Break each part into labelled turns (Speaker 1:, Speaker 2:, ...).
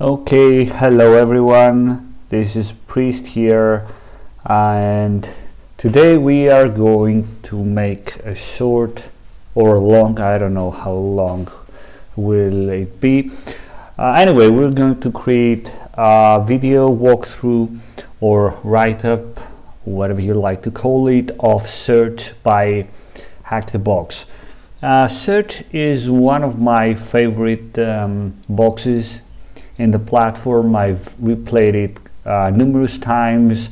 Speaker 1: Okay, hello everyone, this is Priest here, and today we are going to make a short or long, I don't know how long will it be. Anyway, we're going to create a video walkthrough or write-up, whatever you like to call it, of search by HackTheBox. Search is one of my favorite boxes in the platform. I've replayed it numerous times.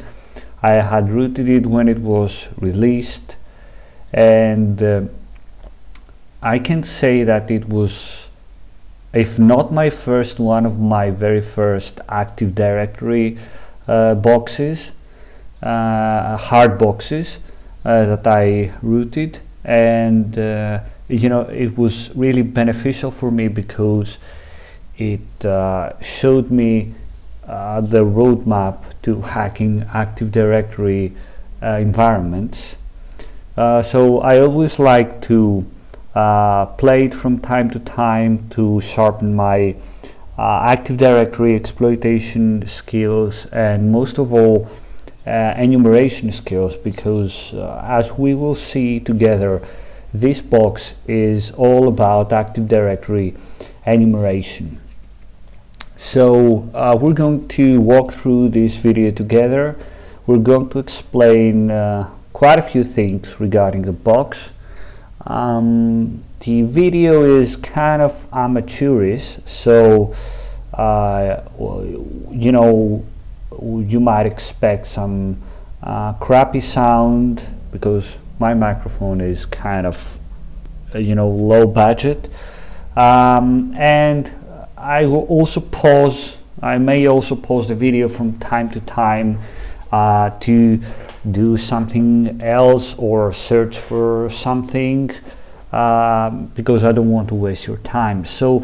Speaker 1: I had rooted it when it was released, and I can say that it was, if not my first, one of my very first Active Directory boxes, hard boxes that I rooted, and you know, it was really beneficial for me because it showed me the roadmap to hacking Active Directory environments. So I always like to play it from time to time to sharpen my Active Directory exploitation skills, and most of all enumeration skills, because as we will see together, this box is all about Active Directory enumeration. So we're going to walk through this video together. We're going to explain quite a few things regarding the box. The video is kind of amateurish, so you know, you might expect some crappy sound because my microphone is kind of you know, low budget, and I will also pause. I may also pause the video from time to time to do something else or search for something, because I don't want to waste your time. So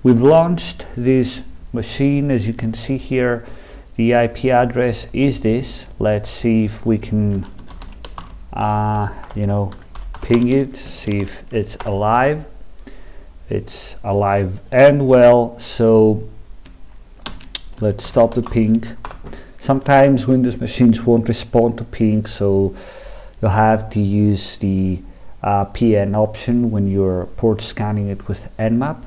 Speaker 1: we've launched this machine. As you can see here, the IP address is this. Let's see if we can you know, ping it, see if it's alive. It's alive and well, so let's stop the ping. Sometimes Windows machines won't respond to ping, so you'll have to use the PN option when you're port scanning it with Nmap,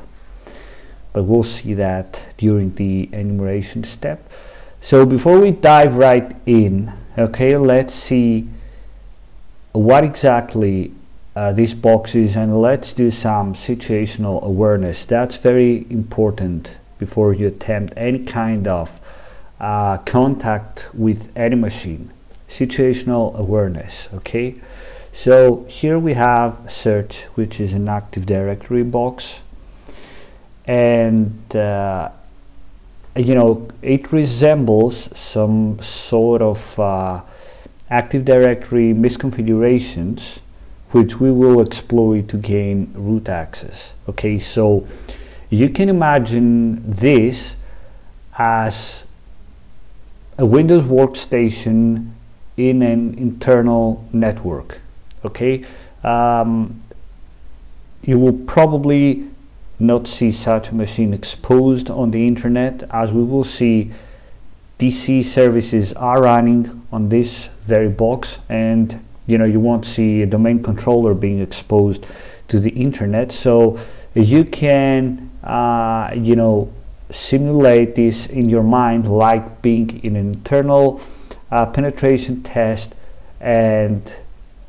Speaker 1: but we'll see that during the enumeration step. So before we dive right in, okay, let's see what exactly this box is, and let's do some situational awareness. That's very important before you attempt any kind of contact with any machine. Situational awareness. Okay, so here we have search, which is an Active Directory box, and you know, it resembles some sort of Active Directory misconfigurations, which we will exploit to gain root access. Okay, so you can imagine this as a Windows workstation in an internal network. Okay, you will probably not see such a machine exposed on the internet. As we will see, DC services are running on this very box, and you know, you won't see a domain controller being exposed to the internet. So you can you know, simulate this in your mind like being in an internal penetration test, and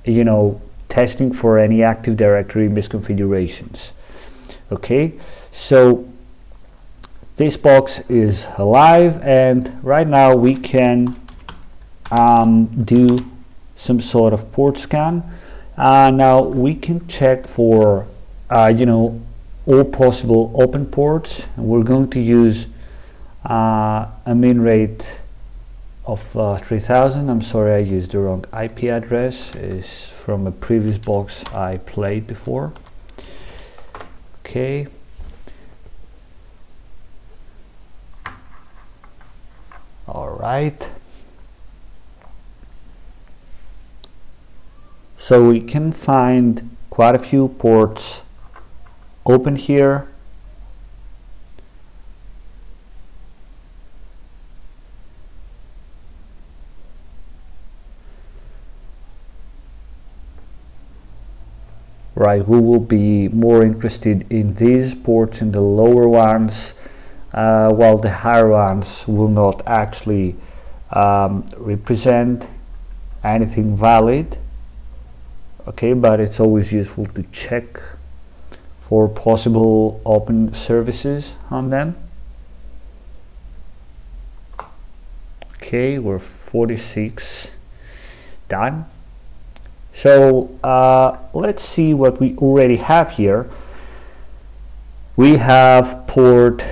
Speaker 1: you know, testing for any Active Directory misconfigurations. Okay, so this box is alive, and right now we can do some sort of port scan. Now we can check for you know, all possible open ports, and we're going to use a min rate of 3000. I'm sorry, I used the wrong IP address. It's from a previous box I played before. Okay, all right. So we can find quite a few ports open here, right? We will be more interested in these ports, in the lower ones, while the higher ones will not actually represent anything valid. Okay, but it's always useful to check for possible open services on them. Okay, we're 46 done. So let's see what we already have here. We have port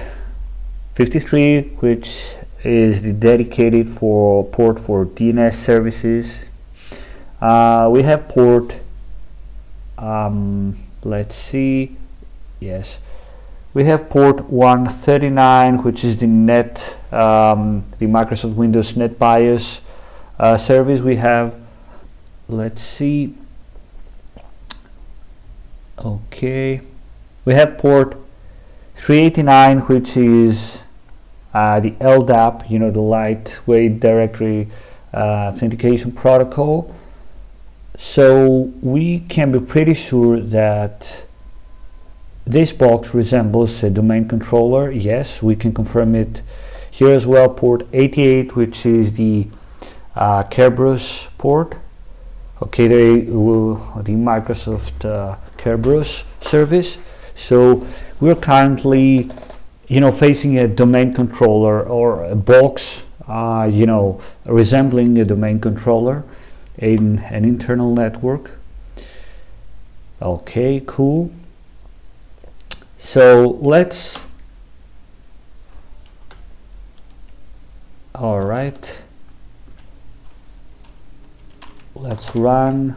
Speaker 1: 53, which is the dedicated port for DNS services. We have port, let's see, yes, we have port 139, which is the the Microsoft Windows NetBIOS service. We have, let's see, okay, we have port 389, which is the LDAP, you know, the lightweight directory authentication protocol. So we can be pretty sure that this box resembles a domain controller. Yes, we can confirm it here as well. Port 88, which is the Kerberos port. Okay, the Microsoft Kerberos service. So we're currently, you know, facing a domain controller or a box, you know, resembling a domain controller in an internal network. Okay, cool. So let's, all right, let's run.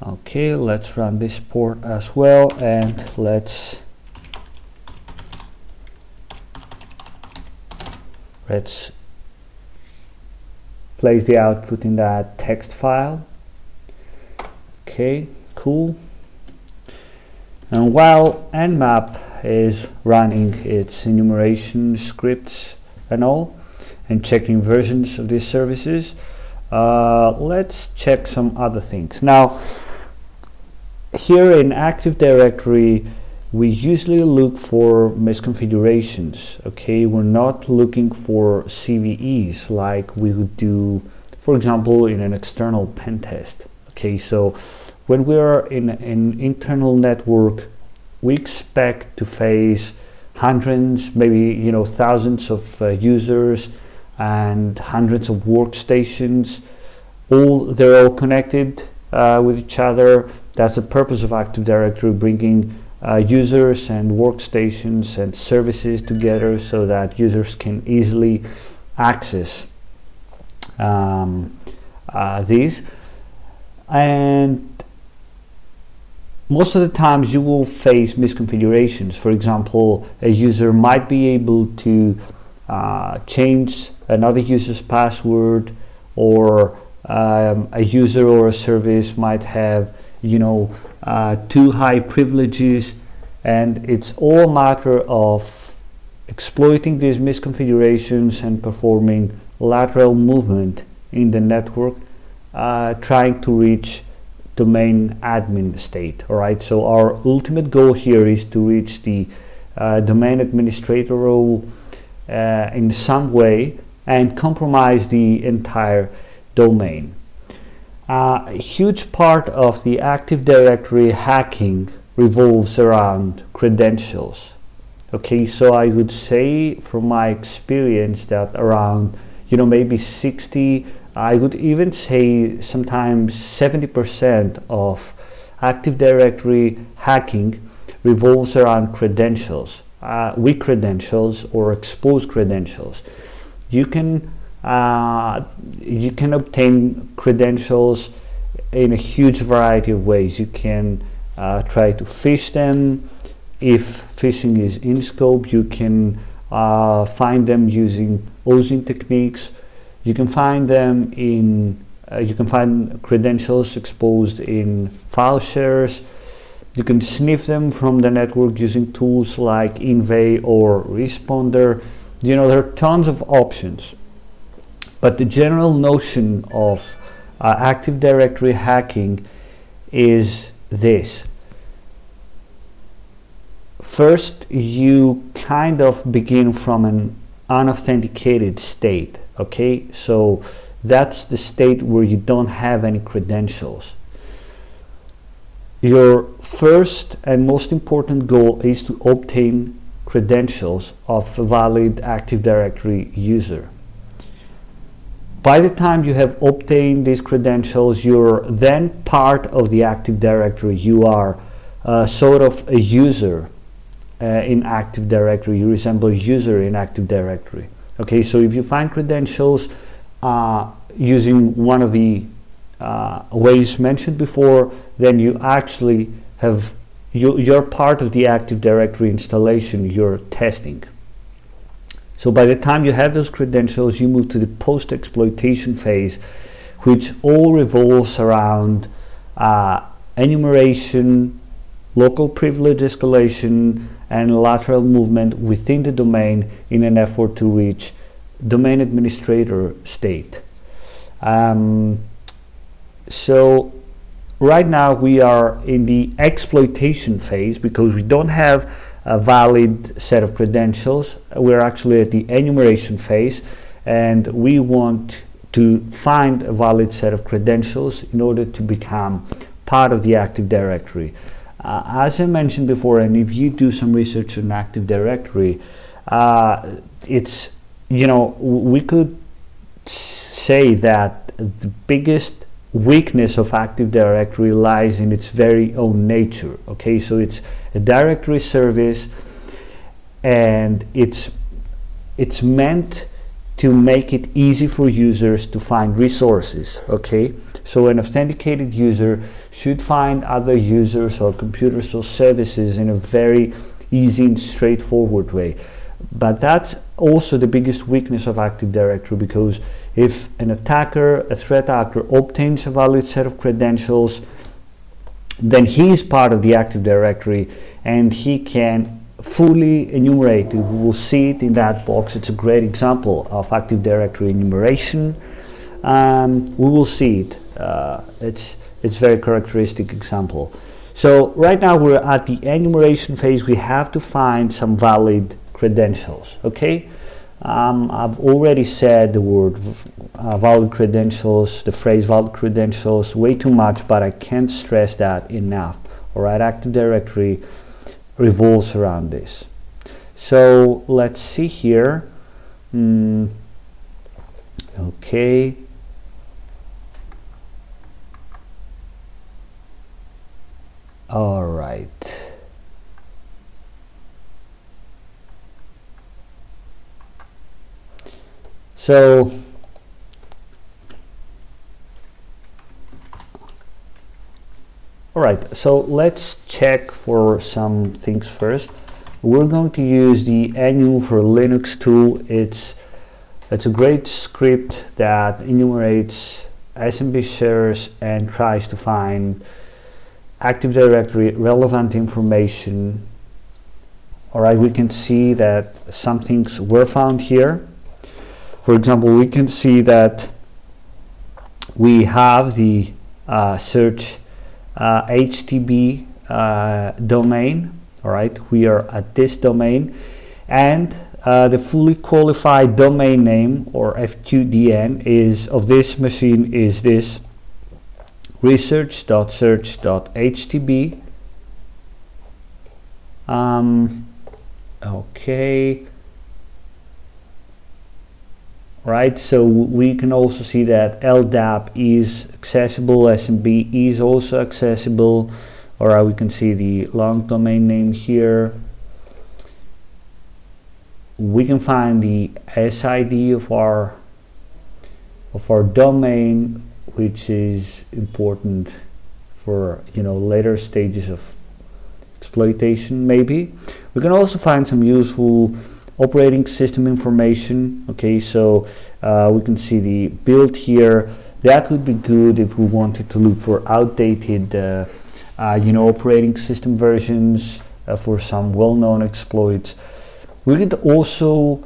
Speaker 1: Okay, let's run this port as well, and let's place the output in that text file. Okay, cool. And while Nmap is running its enumeration scripts and all, and checking versions of these services, let's check some other things. Now, here in Active Directory, we usually look for misconfigurations. Okay, we're not looking for CVEs like we would do, for example, in an external pen test. Okay, so when we are in an internal network, we expect to face hundreds, maybe, you know, thousands of users and hundreds of workstations. They're all connected with each other. That's the purpose of Active Directory, bringing users and workstations and services together so that users can easily access these. And most of the times you will face misconfigurations. For example, a user might be able to change another user's password, or a user or a service might have, you know, too high privileges, and it's all a matter of exploiting these misconfigurations and performing lateral movement in the network, trying to reach domain admin state. All right, so our ultimate goal here is to reach the domain administrator role in some way and compromise the entire domain. A huge part of the Active Directory hacking revolves around credentials. Okay, so I would say from my experience that around, you know, maybe 60, I would even say sometimes 70% of Active Directory hacking revolves around credentials, weak credentials or exposed credentials. You can obtain credentials in a huge variety of ways. You can try to phish them. If phishing is in scope, you can find them using ozing techniques. You can find them in you can find credentials exposed in file shares. You can sniff them from the network using tools like Invade or Responder. You know, there are tons of options. But the general notion of Active Directory hacking is this. First, you kind of begin from an unauthenticated state, okay? So that's the state where you don't have any credentials. Your first and most important goal is to obtain credentials of a valid Active Directory user. By the time you have obtained these credentials, you're then part of the Active Directory. You are sort of a user in Active Directory. You resemble a user in Active Directory. Okay, so if you find credentials using one of the ways mentioned before, then you actually have, you're part of the Active Directory installation you're testing. So by the time you have those credentials, you move to the post-exploitation phase, which all revolves around enumeration, local privilege escalation, and lateral movement within the domain in an effort to reach domain administrator state. So right now we are in the exploitation phase because we don't have a valid set of credentials. We're actually at the enumeration phase, and we want to find a valid set of credentials in order to become part of the Active Directory. As I mentioned before, and if you do some research on Active Directory, it's, you know, we could say that the biggest weakness of Active Directory lies in its very own nature. Okay, so it's a directory service, and it's meant to make it easy for users to find resources. Okay, so an authenticated user should find other users or computers or services in a very easy and straightforward way. But that's also the biggest weakness of Active Directory, because if an attacker, a threat actor, obtains a valid set of credentials, then he is part of the Active Directory and he can fully enumerate it. We will see it in that box. It's a great example of Active Directory enumeration. We will see it. It's very characteristic example. So right now we're at the enumeration phase. We have to find some valid credentials. Okay, I've already said the word valid credentials, the phrase valid credentials, way too much, but I can't stress that enough. All right, Active Directory revolves around this. So let's see here. Okay. All right. So all right, so let's check for some things first. We're going to use the enu for Linux tool. It's a great script that enumerates SMB shares and tries to find Active Directory relevant information. All right, we can see that some things were found here. For example, we can see that we have the search HTTP domain. All right, we are at this domain, and the fully qualified domain name, or FQDN, is of this machine is this research.search.htb. Okay. Right, so we can also see that LDAP is accessible, SMB is also accessible, or we can see the long domain name here. We can find the SID of our domain, which is important for, you know, later stages of exploitation. Maybe we can also find some useful operating system information. Okay, so we can see the build here. That would be good if we wanted to look for outdated you know, operating system versions for some well-known exploits. We could also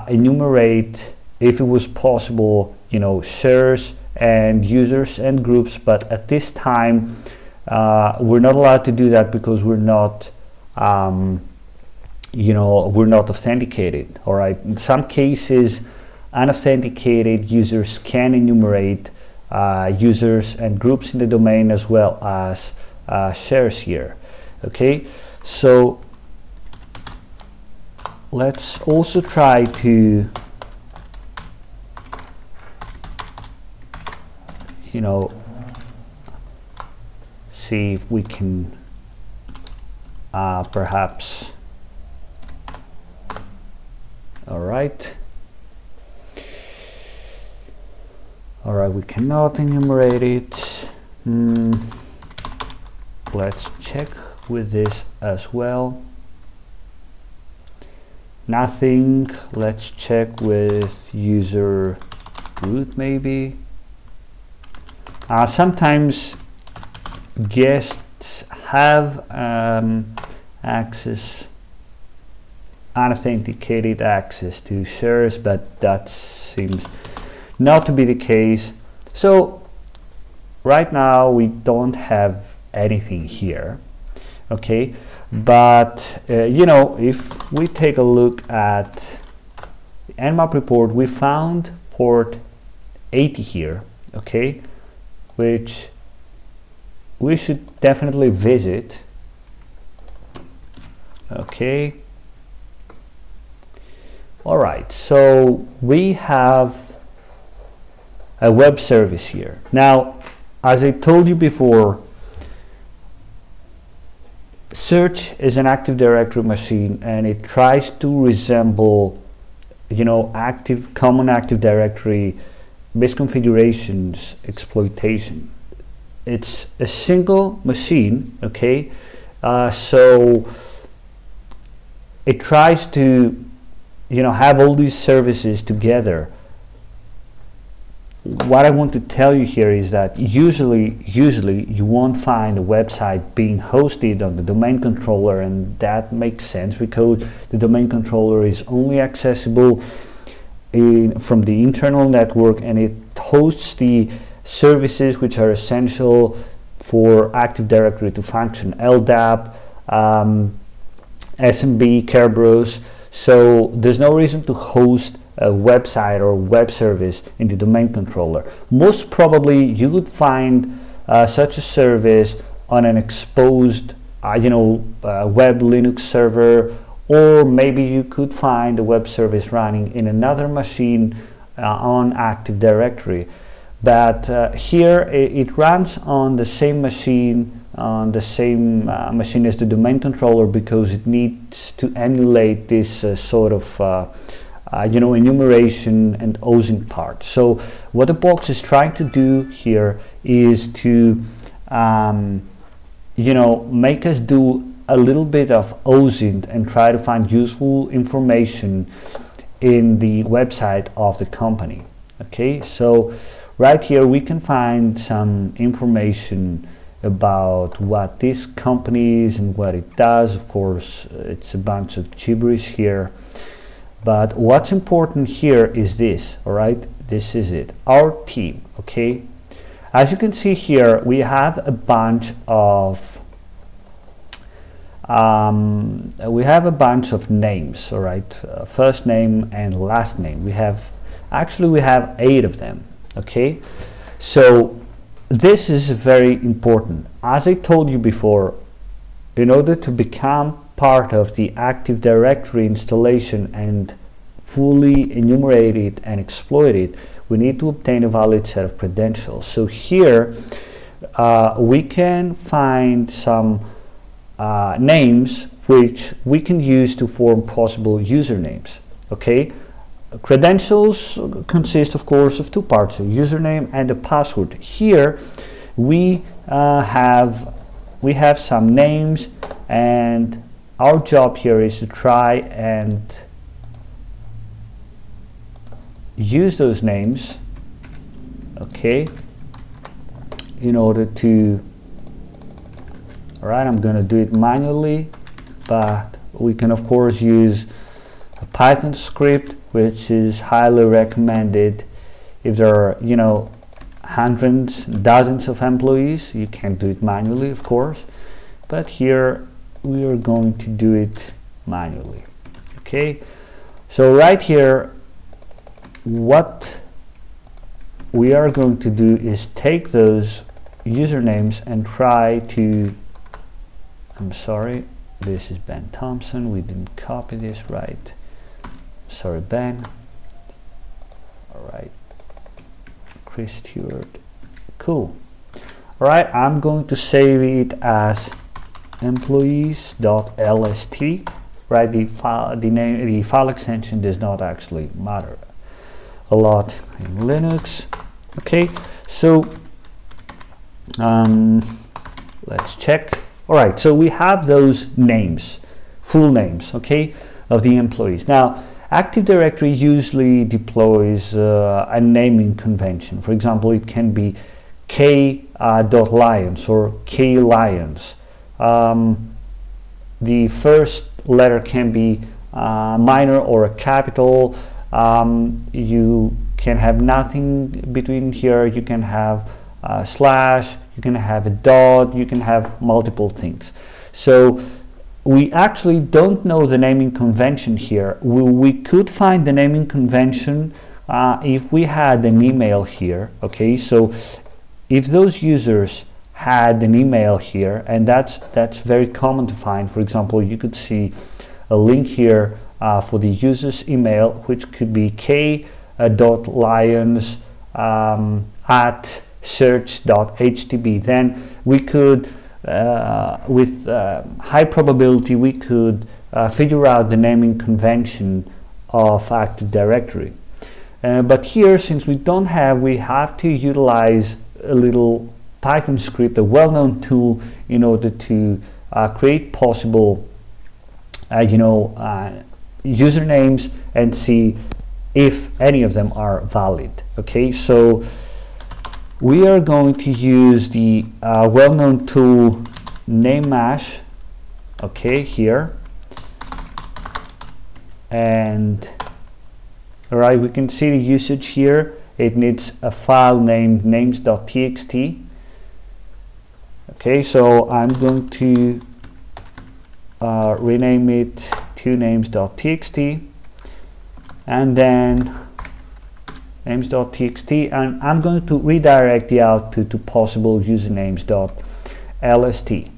Speaker 1: enumerate if it was possible, you know, shares and users and groups, but at this time we're not allowed to do that because we're not you know, we're not authenticated. All right, in some cases unauthenticated users can enumerate users and groups in the domain as well as shares here. Okay, so let's also try to, you know, see if we can perhaps, all right, we cannot enumerate it. Let's check with this as well. Nothing. Let's check with user root maybe. Sometimes guests have unauthenticated access to shares, but that seems not to be the case. So right now we don't have anything here. Okay, but you know, if we take a look at the Nmap report, we found port 80 here, okay, which we should definitely visit. Okay, all right, so we have a web service here. Now, as I told you before, search is an Active Directory machine, and it tries to resemble, you know, common Active Directory misconfigurations exploitation. It's a single machine, okay, so it tries to, you know, have all these services together. What I want to tell you here is that usually you won't find a website being hosted on the domain controller, and that makes sense because the domain controller is only accessible from the internal network, and it hosts the services which are essential for Active Directory to function: LDAP, SMB, Kerberos. So there's no reason to host a website or web service in the domain controller. Most probably you would find such a service on an exposed you know, web Linux server, or maybe you could find a web service running in another machine on Active Directory. But here it runs on the same machine, as the domain controller, because it needs to emulate this sort of you know, enumeration and OSINT part. So what the box is trying to do here is to you know, make us do a little bit of OSINT and try to find useful information in the website of the company. Okay, so right here we can find some information about what this company is and what it does. Of course, it's a bunch of gibberish here, but what's important here is this. All right, this is it, our team. Okay, as you can see here, we have a bunch of names. All right, first name and last name. We have 8 of them. Okay, so this is very important. As I told you before, in order to become part of the Active Directory installation and fully enumerate it and exploit it, we need to obtain a valid set of credentials. So here we can find some names which we can use to form possible usernames. Okay, credentials consist, of course, of 2 parts: a username and a password. Here we have some names, and our job here is to try and use those names, okay, in order to, all right, I'm going to do it manually, but we can of course use a Python script, which is highly recommended if there are, you know, hundreds, dozens of employees. You can't do it manually, of course, but here we are going to do it manually. Okay, so right here, what we are going to do is take those usernames and try to, I'm sorry, this is Ben Thompson, we didn't copy this right, sorry Ben, alright, Chris Stewart, cool. Alright, I'm going to save it as employees.lst, right? The file extension does not actually matter a lot in Linux. Okay, so let's check. All right, so we have those names, full names, okay, of the employees. Now, Active Directory usually deploys a naming convention. For example, it can be k.lions or k-lions. The first letter can be minor or a capital. You can have nothing between here. You can have a slash, you can have a dot, you can have multiple things. So we actually don't know the naming convention here. We could find the naming convention if we had an email here. Okay, so if those users had an email here, and that's very common to find. For example, you could see a link here for the user's email, which could be k.lions at search.htb. Then we could, with high probability, we could figure out the naming convention of Active Directory. But here, since we don't have, we have to utilize a little Python script, a well-known tool, in order to create possible usernames and see if any of them are valid. Okay, so we are going to use the well-known tool NameMash, okay, here, and all right, we can see the usage here. It needs a file named names.txt. Okay, so I'm going to rename it to names.txt, and then names.txt, and I'm going to redirect the output to possible usernames.lst.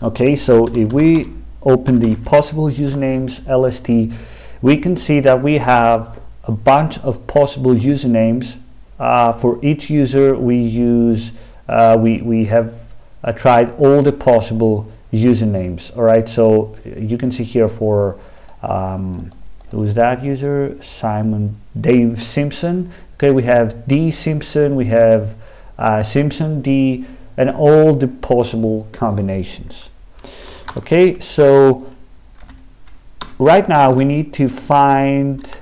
Speaker 1: Okay, so if we open the possible usernames LST, we can see that we have a bunch of possible usernames. For each user, we use we have tried all the possible usernames. All right, so you can see here for who is that user? Simon Dave Simpson. Okay, we have D Simpson, we have Simpson D, and all the possible combinations. Okay, so right now we need to find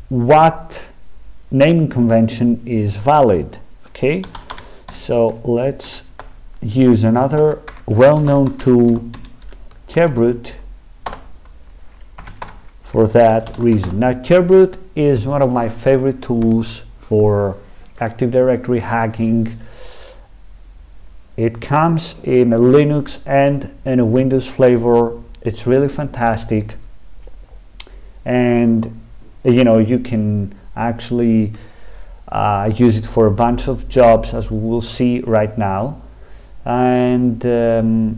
Speaker 1: what naming convention is valid. Okay, so let's use another well-known tool, Kerbrute, for that reason. Now, Kerbrute is one of my favorite tools for Active Directory hacking. It comes in a Linux and in a Windows flavor. It's really fantastic, and you can actually use it for a bunch of jobs, as we will see right now. And the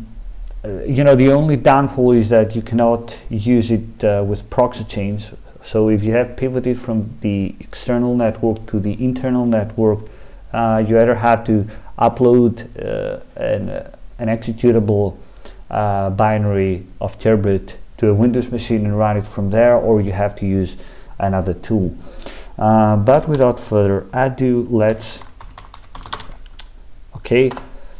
Speaker 1: only downfall is that you cannot use it with proxy chains. So if you have pivoted from the external network to the internal network, you either have to upload an executable binary of Kerbrute to a Windows machine and run it from there, or you have to use another tool. But without further ado, let's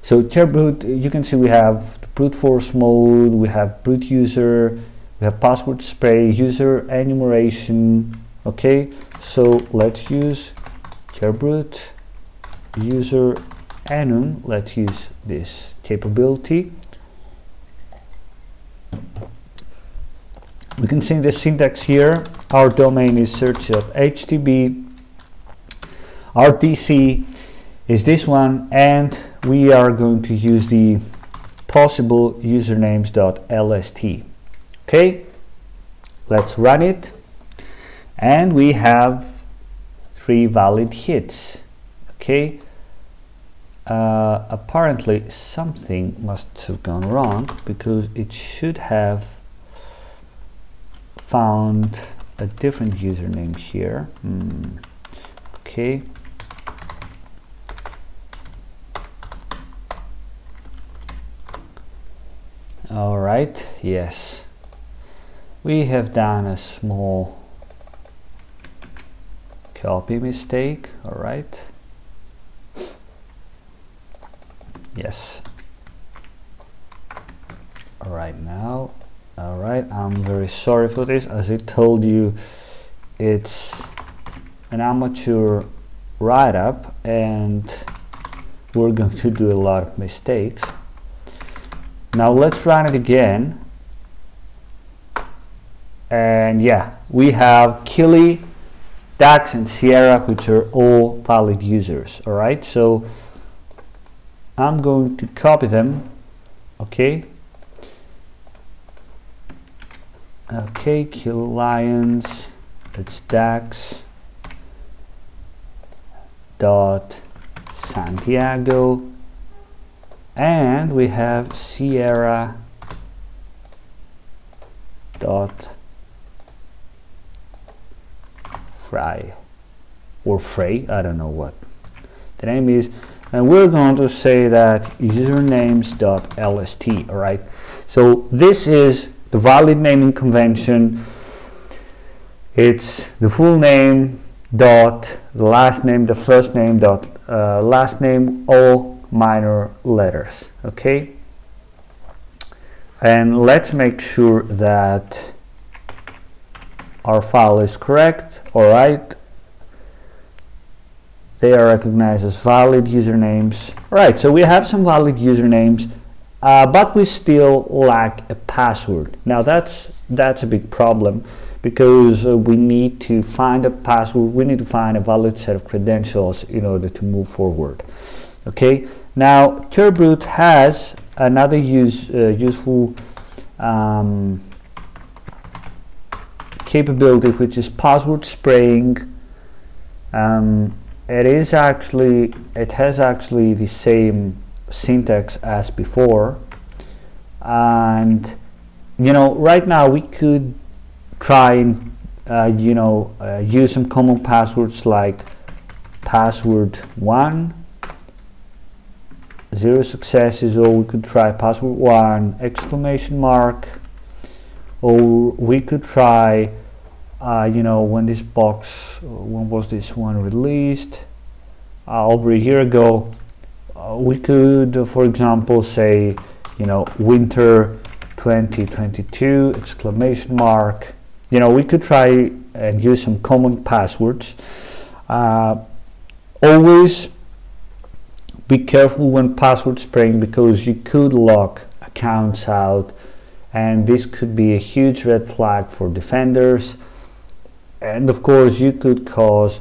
Speaker 1: so Kerbrute, you can see we have the brute force mode, we have brute user, we have password spray, user enumeration. Okay, so let's use Kerbrute user enum. Let's use this capability. We can see the syntax here. Our domain is search.htb. Our DC is this one, and we are going to use the possible usernames.lst. Okay, let's run it, and we have 3 valid hits. Okay, apparently something must have gone wrong, because it should have found a different username here. Okay, all right, yes, we have done a small copy mistake. All right, yes, all right, now, all right, I'm very sorry for this. As I told you, it's an amateur write-up and we're going to do a lot of mistakes. Now let's run it again, and yeah, we have Kili, Dax and Sierra, which are all valid users. All right, so I'm going to copy them. Okay, okay, Kill Lions, it's Dax dot Santiago, and we have Sierra dot Fry or Frey, I don't know what the name is, and we're going to say that usernames.lst. all right, so this is the valid naming convention. It's the full name dot the last name, the first name dot last name, all minor letters. Okay, and let's make sure that our file is correct. All right, they are recognized as valid usernames. All right, so we have some valid usernames, but we still lack a password. Now that's a big problem, because we need to find a password, we need to find a valid set of credentials in order to move forward. Okay, now Turboot has another useful capability, which is password spraying. It has actually the same syntax as before, and you know, right now we could try and use some common passwords like password 1, 0 successes, or we could try password 1 exclamation mark, or we could try when this box, when was this one released? Over a year ago. We could, for example, say winter 2022 exclamation mark. We could try and use some common passwords. Always be careful when password spraying, because you could lock accounts out, and this could be a huge red flag for defenders, and of course you could cause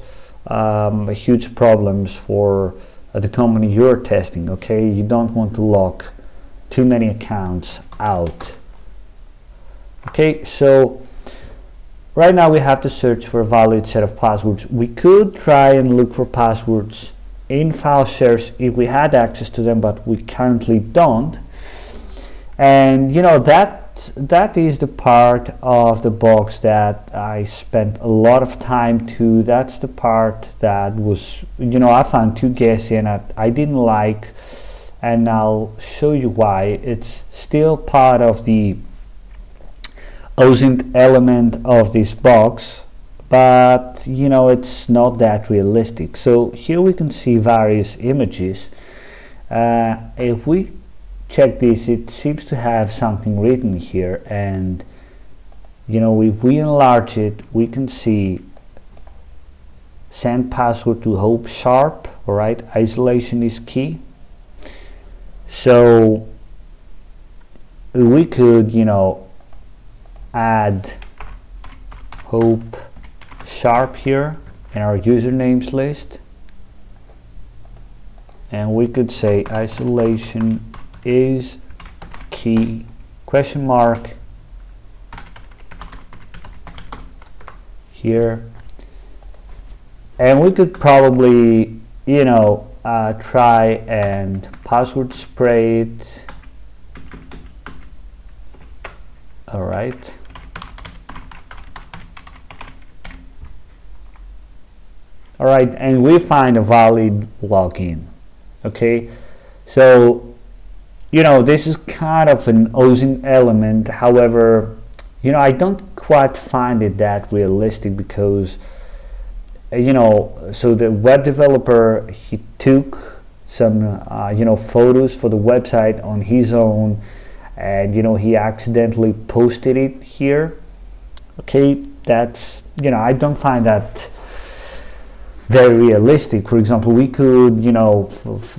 Speaker 1: huge problems for the company you're testing. Okay, you don't want to lock too many accounts out. Okay, so right now we have to search for a valid set of passwords. We could try and look for passwords in file shares if we had access to them, but we currently don't. And that is the part of the box that I spent a lot of time to. That's the part that was, I found too guessy and I didn't like, and I'll show you why. It's still part of the OSINT element of this box, but it's not that realistic. So here we can see various images. If we check this, it seems to have something written here, and if we enlarge it, we can see send password to Hope Sharp. All right, isolation is key. So we could, you know, add Hope Sharp here in our usernames list, and we could say isolation is key question mark here, and we could probably, you know, try and password spray it. All right. All right, and we find a valid login. Okay, so, you know, this is kind of an OSINT element. However, you know, I don't quite find it that realistic because, you know, so the web developer, he took some, you know, photos for the website on his own, and, you know, he accidentally posted it here. Okay, that's, you know, I don't find that very realistic. For example, we could, you know,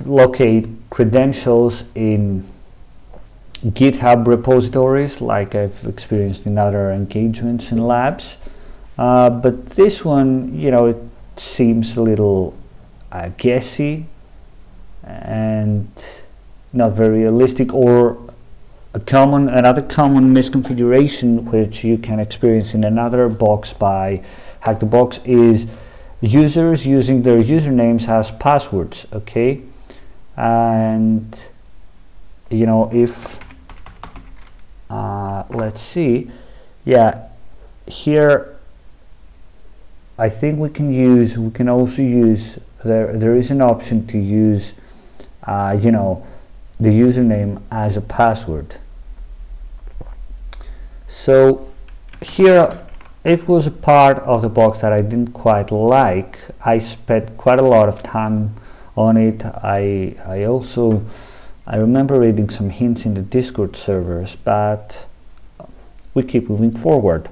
Speaker 1: locate credentials in GitHub repositories like I've experienced in other engagements in labs, but this one, you know, it seems a little guessy and not very realistic. Or another common misconfiguration which you can experience in another box by HackTheBox is users using their usernames as passwords. Okay, and, you know, if let's see, yeah, here I think we can also use, there is an option to use, you know, the username as a password. So here it was a part of the box that I didn't quite like. I spent quite a lot of time on it. I remember reading some hints in the Discord servers, but we keep moving forward.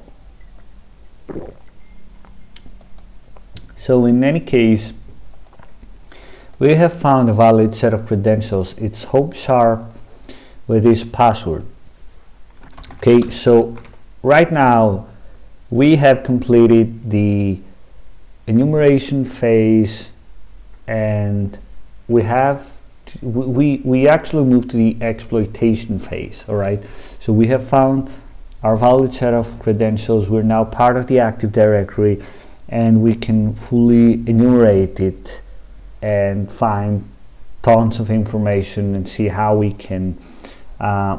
Speaker 1: So in any case, we have found a valid set of credentials. It's Hope Sharp with this password. Okay, so right now we have completed the enumeration phase, and we actually moved to the exploitation phase. All right, so we have found our valid set of credentials. We're now part of the Active Directory, and we can fully enumerate it and find tons of information and see how we can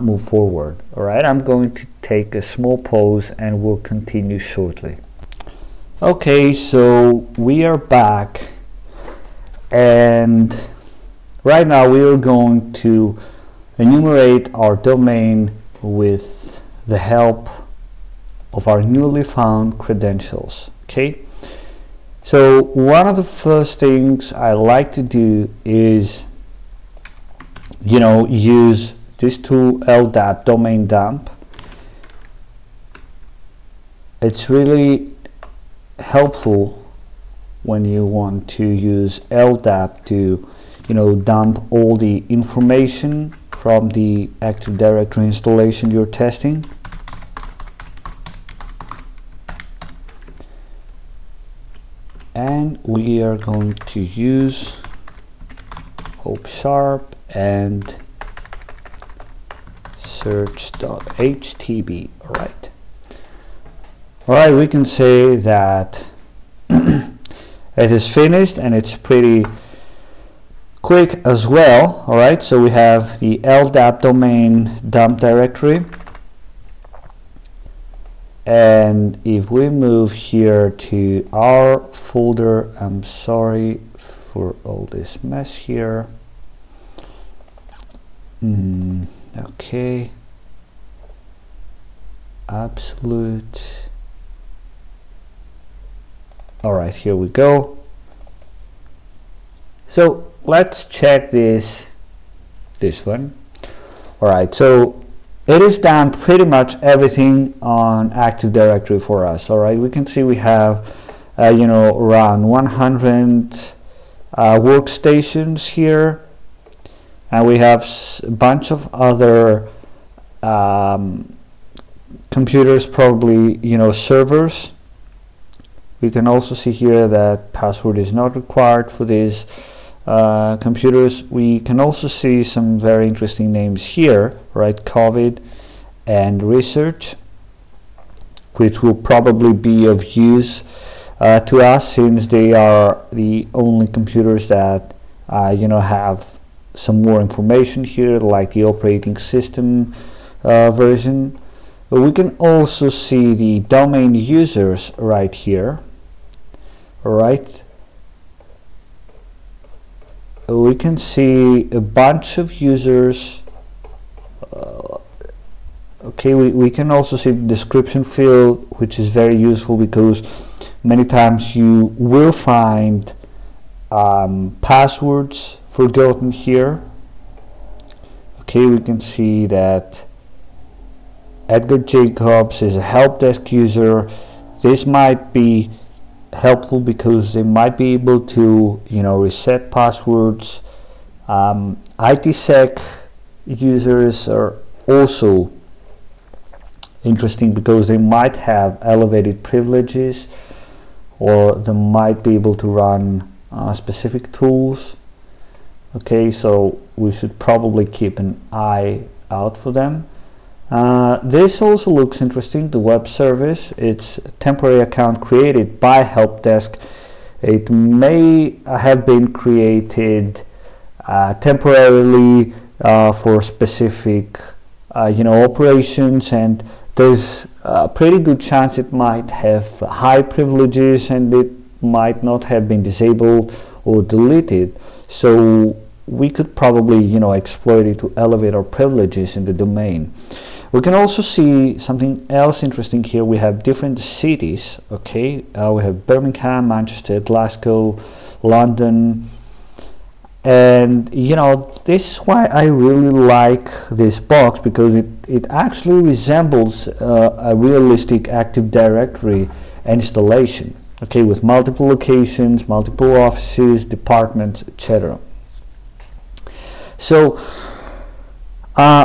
Speaker 1: move forward. All right, I'm going to take a small pause and we'll continue shortly. Okay, so we are back, and right now we are going to enumerate our domain with the help of our newly found credentials. Okay, so one of the first things I like to do is, you know, use this tool, LDAP, domain dump. It's really helpful when you want to use LDAP to, you know, dump all the information from the Active Directory installation you're testing. And we are going to use Hope Sharp and search.htb. all right, we can say that it is finished, and it's pretty quick as well. All right, so we have the LDAP domain dump directory, and if we move here to our folder, I'm sorry for all this mess here. Okay, absolute. All right, here we go. So let's check this one. All right, so it is done pretty much everything on Active Directory for us. All right, we can see we have you know, around 100 workstations here, and we have a bunch of other computers, probably, you know, servers. We can also see here that password is not required for these computers. We can also see some very interesting names here, right? COVID and research, which will probably be of use to us, since they are the only computers that you know, have some more information here, like the operating system version. But we can also see the domain users right here. All right, we can see a bunch of users. Okay, we can also see the description field, which is very useful because many times you will find passwords forgotten here. Okay, we can see that Edgar Jacobs is a help desk user. This might be helpful because they might be able to, you know, reset passwords. ITsec users are also interesting because they might have elevated privileges, or they might be able to run specific tools. Okay, so we should probably keep an eye out for them. This also looks interesting, the web service. It's a temporary account created by help desk. It may have been created temporarily for specific you know, operations, and there's a pretty good chance it might have high privileges and it might not have been disabled or deleted. So we could probably, you know, exploit it to elevate our privileges in the domain. We can also see something else interesting here. We have different cities. Okay, we have Birmingham, Manchester, Glasgow, London. And you know, this is why I really like this box, because it actually resembles a realistic Active Directory installation, okay, with multiple locations, multiple offices, departments, etc. So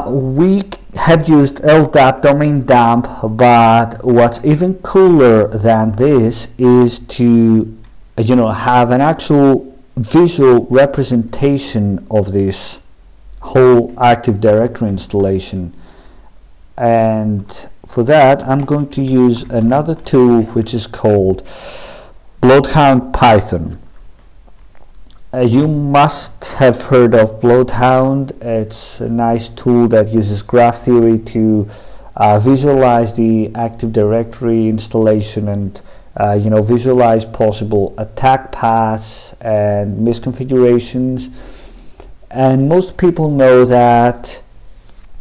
Speaker 1: we have used LDAP domain dump, but what's even cooler than this is to, you know, have an actual visual representation of this whole Active Directory installation. And for that, I'm going to use another tool which is called Bloodhound Python. You must have heard of Bloodhound. It's a nice tool that uses graph theory to visualize the Active Directory installation and you know, visualize possible attack paths and misconfigurations. And most people know that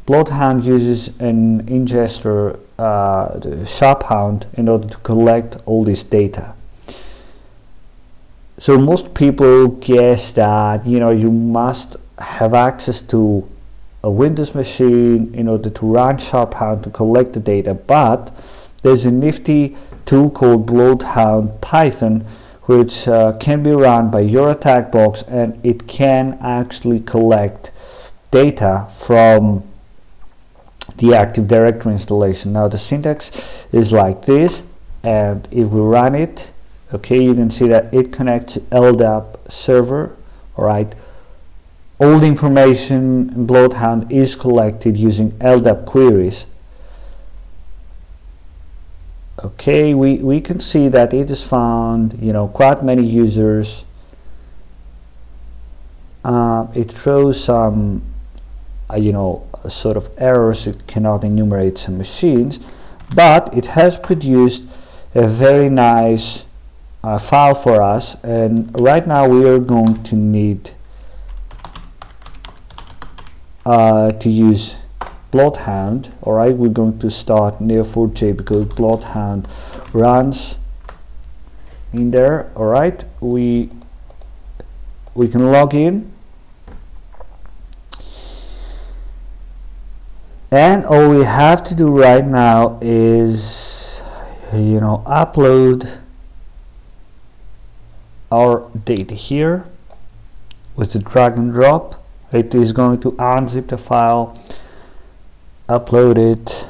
Speaker 1: Bloodhound uses an ingester, the Sharphound, in order to collect all this data. So most people guess that, you know, you must have access to a Windows machine in order to run Sharphound to collect the data, but there's a nifty tool called Bloodhound Python, which can be run by your attack box, and it can actually collect data from the Active Directory installation. Now the syntax is like this, and if we run it, okay, you can see that it connects to LDAP server. All right, all the information in Bloodhound is collected using LDAP queries. Okay, we can see that it has found, you know, quite many users. It throws some you know, sort of errors. It cannot enumerate some machines, but it has produced a very nice file for us, and right now we are going to need to use Bloodhound. Alright, we're going to start Neo4j because Bloodhound runs in there. Alright, we can log in, and all we have to do right now is, you know, upload our data here with the drag and drop. It is going to unzip the file, upload it.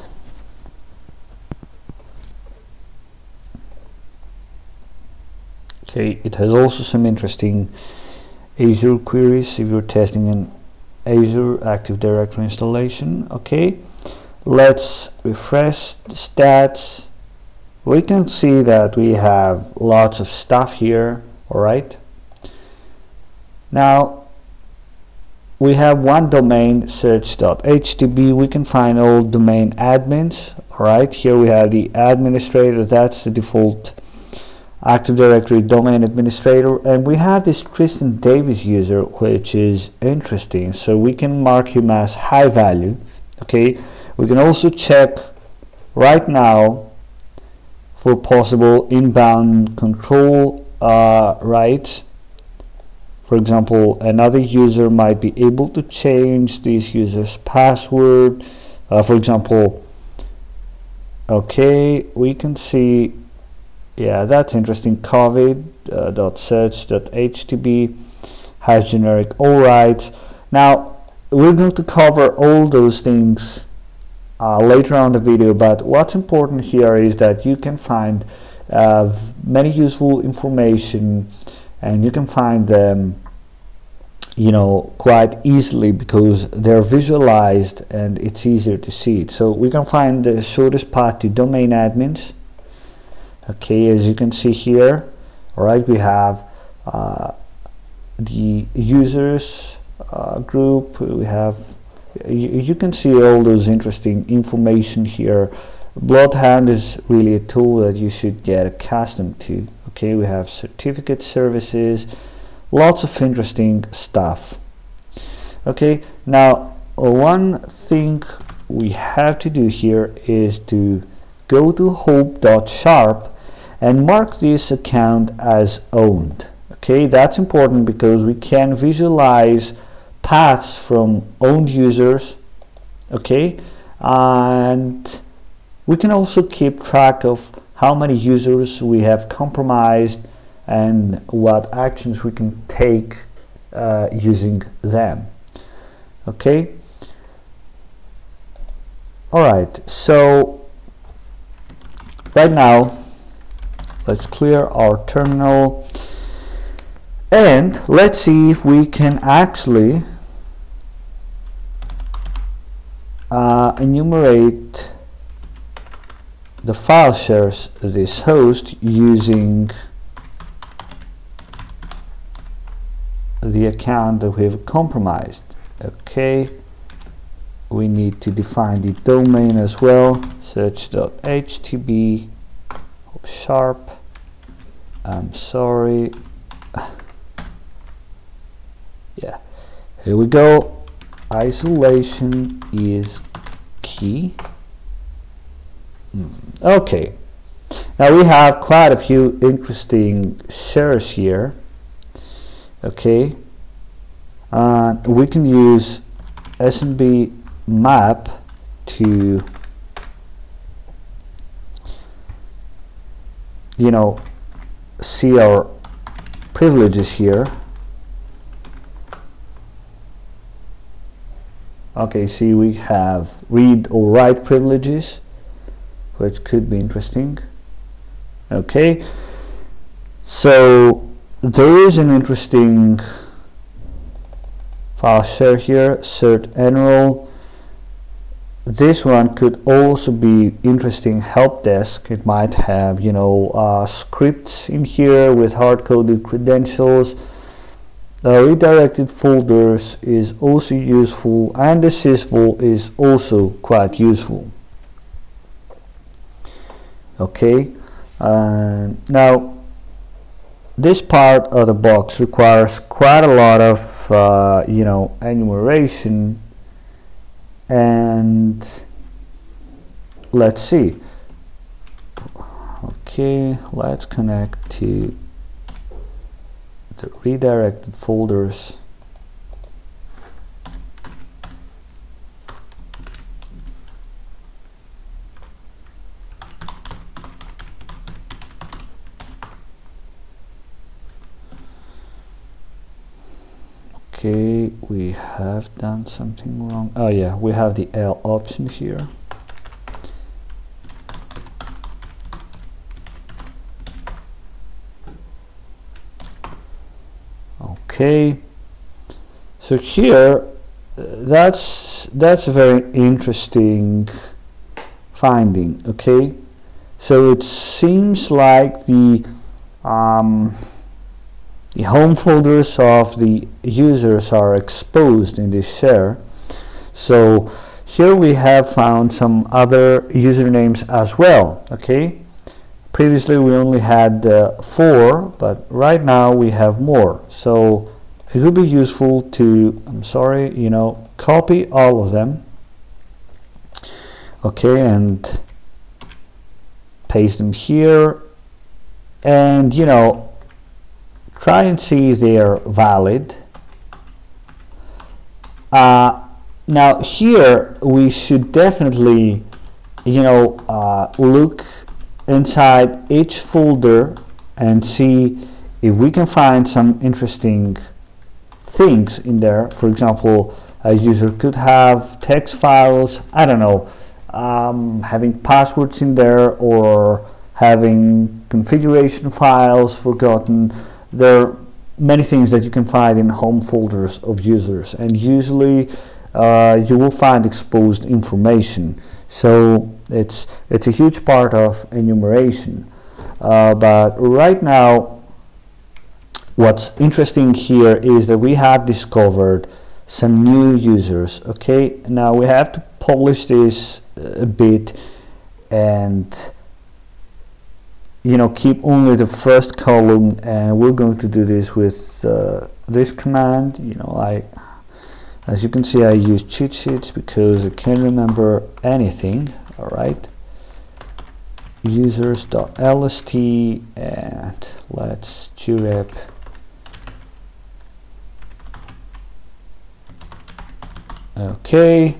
Speaker 1: Okay, it has also some interesting Azure queries if you're testing an Azure Active Directory installation. Okay, let's refresh the stats. We can see that we have lots of stuff here. All right, now we have one domain, search.htb. We can find all domain admins. All right, here we have the administrator. That's the default Active Directory domain administrator, and we have this Tristan Davis user, which is interesting. So we can mark him as high value. Okay, we can also check right now for possible inbound control rights. For example, another user might be able to change this user's password. For example, okay, we can see, yeah, that's interesting. COVID.search.htb has generic all rights. Now, we're going to cover all those things later on in the video, but what's important here is that you can find many useful information, and you can find them, you know, quite easily because they're visualized and it's easier to see it. So we can find the shortest path to domain admins. Okay, as you can see here, all right, we have the users group. We have, you can see all those interesting information here. Bloodhound is really a tool that you should get accustomed to. Okay, we have certificate services, lots of interesting stuff. Okay, now one thing we have to do here is to go to hope.sharp and mark this account as owned. Okay, that's important because we can visualize paths from owned users. Okay, and we can also keep track of how many users we have compromised and what actions we can take using them. Okay, all right, so right now let's clear our terminal and let's see if we can actually enumerate the file shares of this host using the account that we have compromised. Okay, we need to define the domain as well, search.htb sharp. I'm sorry. Yeah, here we go. Isolation is key. Okay, now we have quite a few interesting shares here. Okay, we can use SNB map to, you know, see our privileges here. Okay, see, we have read or write privileges, which could be interesting. Okay, so there is an interesting file share here, cert enroll. This one could also be interesting. Help desk, it might have, you know, scripts in here with hard-coded credentials. Redirected folders is also useful, and the sysvol is also quite useful. Okay, now this part of the box requires quite a lot of you know, enumeration, and let's see. Okay, let's connect to the redirected folders. Okay, we have done something wrong. Oh yeah, we have the L option here. Okay, so here that's a very interesting finding. Okay, so it seems like the home folders of the users are exposed in this share. So here we have found some other usernames as well. Okay, previously we only had 4, but right now we have more. So it would be useful to, copy all of them. Okay, and paste them here, and try and see if they are valid. Now here we should definitely look inside each folder and see if we can find some interesting things in there. For example, a user could have text files, I don't know, having passwords in there, or having configuration files forgotten. There are many things that you can find in home folders of users, and usually you will find exposed information. So it's a huge part of enumeration. But right now, what's interesting here is that we have discovered some new users. Okay, now we have to polish this a bit and keep only the first column, and we're going to do this with this command. As you can see, I use cheat sheets because I can't remember anything. All right, users.lst, and let's grep okay.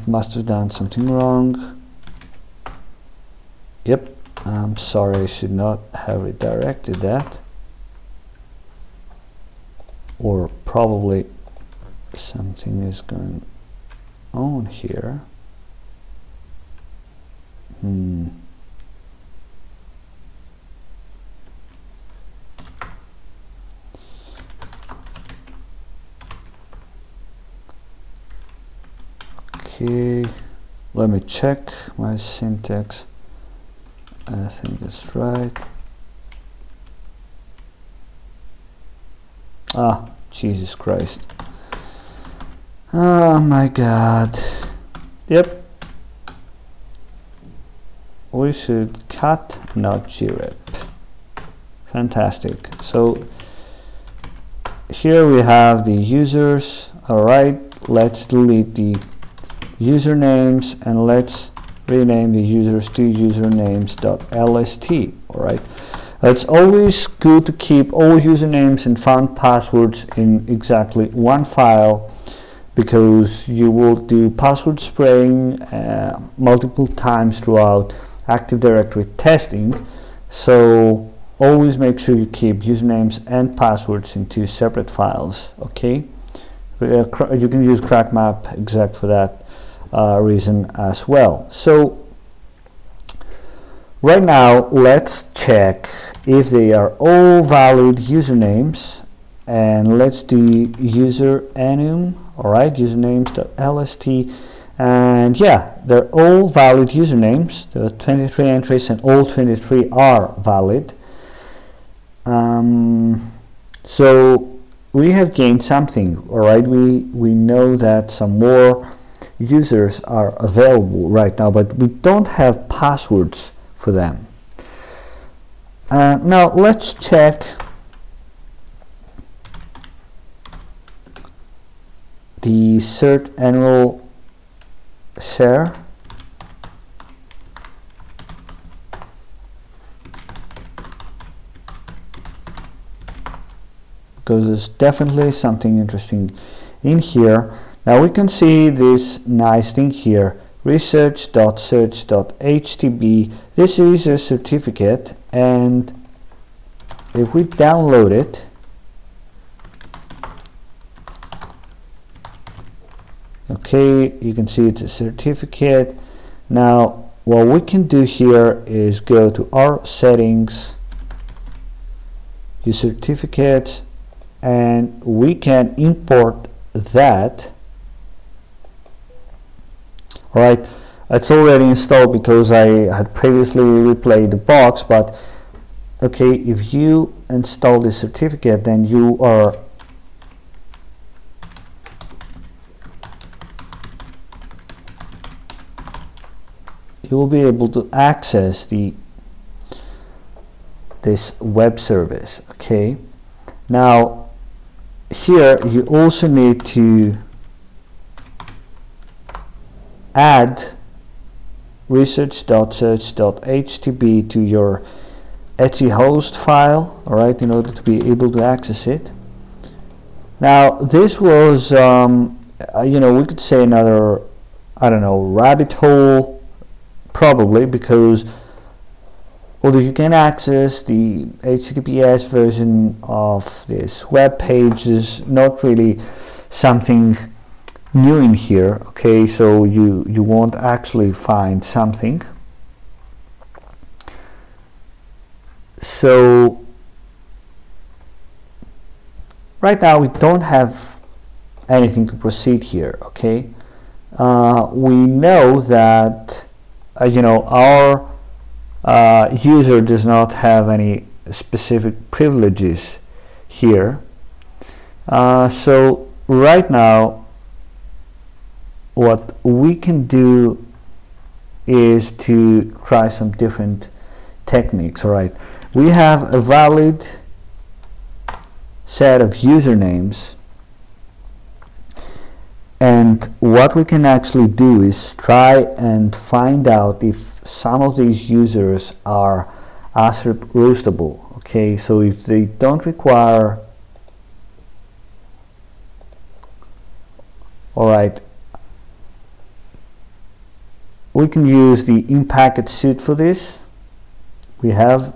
Speaker 1: Must have done something wrong. Yep, I'm sorry, I should not have redirected that. Or probably something is going on here. Okay, let me check my syntax. I think that's right. Ah, Jesus Christ. Oh my God. Yep. We should cut, not grep. Fantastic. So here we have the users. All right, let's delete the usernames and let's rename the users to usernames.lst. all right, it's always good to keep all usernames and found passwords in exactly one file, because you will do password spraying multiple times throughout Active Directory testing. So always make sure you keep usernames and passwords in 2 separate files. Okay, you can use crackmap exec for that reason as well. So right now let's check if they are all valid usernames, and let's do user enum. All right, usernames.lst, and yeah, they're all valid usernames. There are 23 entries and all 23 are valid. So we have gained something. All right, we know that some more users are available right now, but we don't have passwords for them. Now let's check the cert enroll share. Because there's definitely something interesting in here. Now we can see this nice thing here, research.search.htb. This is a certificate, and if we download it, okay, you can see it's a certificate. Now what we can do here is go to our settings, use certificates, and we can import that. Alright, it's already installed because I had previously replayed the box, but okay, if you install the certificate, then you will be able to access this web service. Okay, now here you also need to add research.search.htb to your Etsy host file, alright, in order to be able to access it. Now this was you know, we could say another, I don't know, rabbit hole, probably, because although you can access the HTTPS version of this web page, is not really something new in here. Okay, so you won't actually find something. So right now we don't have anything to proceed here. Okay, we know that you know, our user does not have any specific privileges here. So right now what we can do is to try some different techniques. Alright, we have a valid set of usernames, and what we can actually do is try and find out if some of these users are ASRIP roastable. Okay, so if they don't require, alright, we can use the in-package suite for this. We have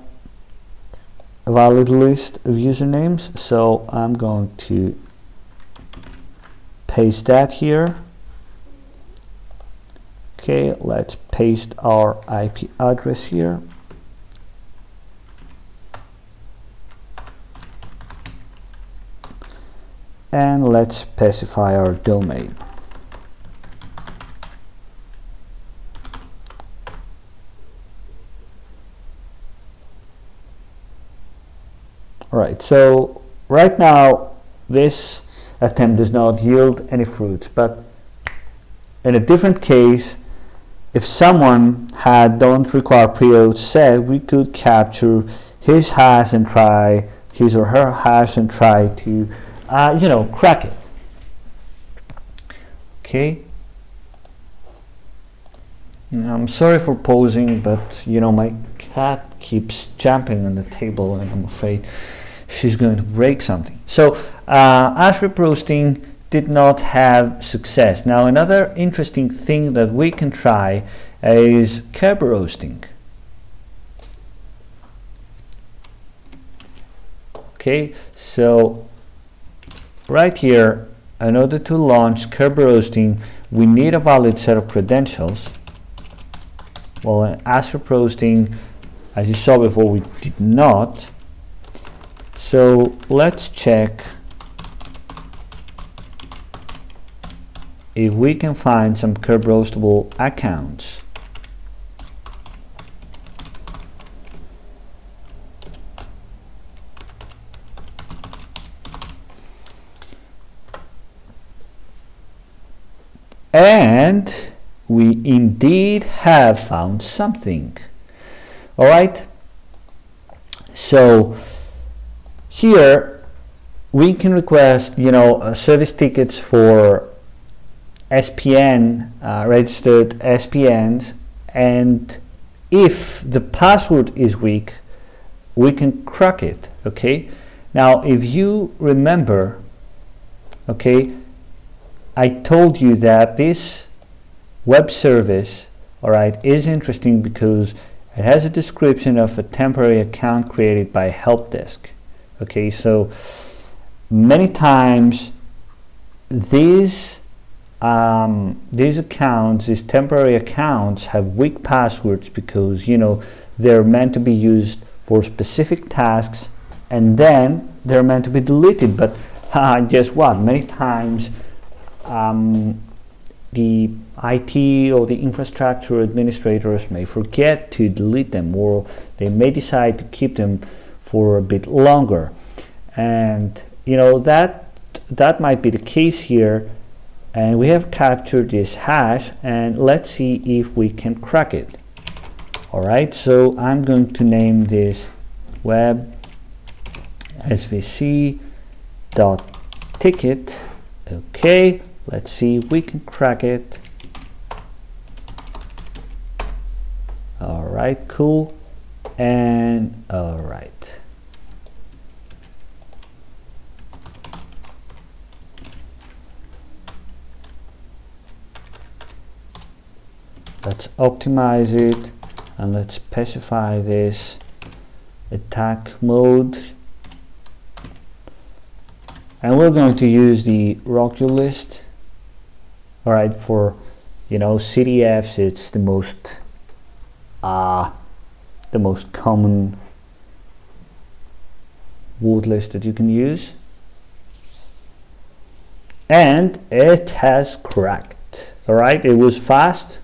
Speaker 1: a valid list of usernames, so I'm going to paste that here. Okay, let's paste our IP address here. And let's specify our domain. Alright, so right now this attempt does not yield any fruits, but in a different case, if someone had don't require preload set, we could capture his hash and try his or her hash and try to you know, crack it. Okay, I'm sorry for pausing, but you know, my cat keeps jumping on the table and I'm afraid she's going to break something. So ASRIP roasting did not have success. Now another interesting thing that we can try is curb roasting. Okay, so right here, in order to launch curb roasting, we need a valid set of credentials. Well, in ASRIP roasting, as you saw before, we did not. So let's check if we can find some curb roastable accounts. And we indeed have found something. All right, so here we can request, you know, service tickets for SPN, registered SPNs, and if the password is weak, we can crack it. Okay, now if you remember, okay, I told you that this web service, all right, is interesting because it has a description of a temporary account created by help desk. Okay, so many times these accounts, these temporary accounts, have weak passwords because, you know, they're meant to be used for specific tasks and then they're meant to be deleted. But guess what? Many times the IT or the infrastructure administrators may forget to delete them, or they may decide to keep them for a bit longer. And you know, that might be the case here. And we have captured this hash, and let's see if we can crack it. All right, so I'm going to name this web svc dot ticket. Okay, let's see if we can crack it. All right, cool. And all right, let's optimize it and let's specify this attack mode, and we're going to use the Rock Your List. All right, for, you know, CDFs, it's the most common word list that you can use, and it has cracked. All right, it was fast.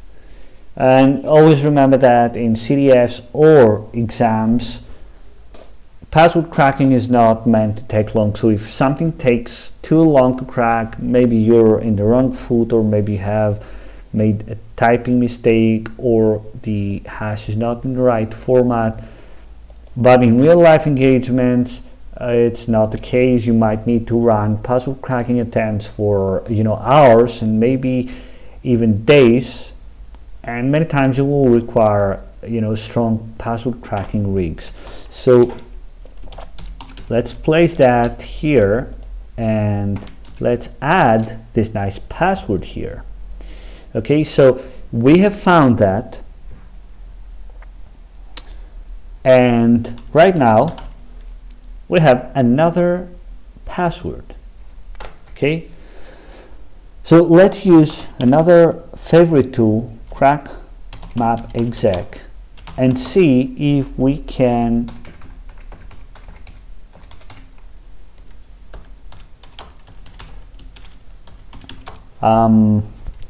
Speaker 1: And always remember that in CDFs or exams, password cracking is not meant to take long. So if something takes too long to crack, maybe you're in the wrong foot, or maybe you have made a typing mistake, or the hash is not in the right format. But in real life engagements, it's not the case. You might need to run password cracking attempts for, you know, hours and maybe even days. And many times you will require, you know, strong password cracking rigs. So let's place that here, and let's add this nice password here. Okay, so we have found that, and right now we have another password. Okay, so let's use another favorite tool, Crack Map Exec, and see if we can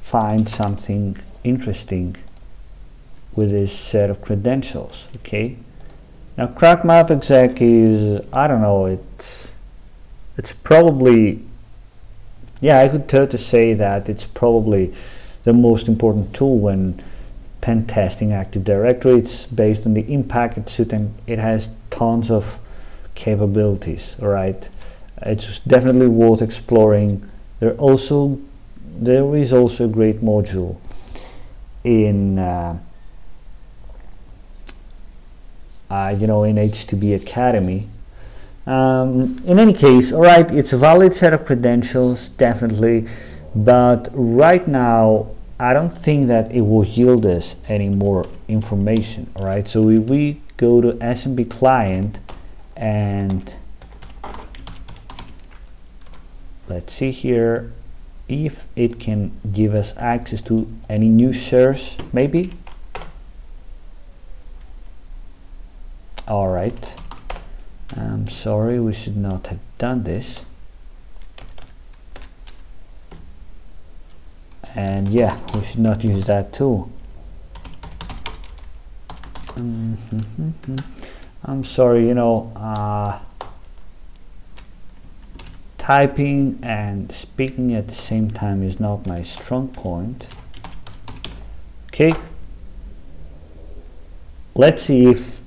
Speaker 1: find something interesting with this set of credentials. Okay, now Crack Map Exec is, I don't know, it's probably, yeah, I could dare to say that it's probably the most important tool when pen testing Active Directory. It's based on the in-package suite and it has tons of capabilities. All right, it's definitely worth exploring. There is also a great module in you know, in HTTP Academy. In any case, all right, it's a valid set of credentials, definitely, but right now I don't think that it will yield us any more information. All right, so if we go to SMB client and let's see here if it can give us access to any new shares, maybe. All right, I'm sorry, we should not have done this. And yeah, we should not use that tool. I'm sorry, you know, typing and speaking at the same time is not my strong point. Okay, let's see if,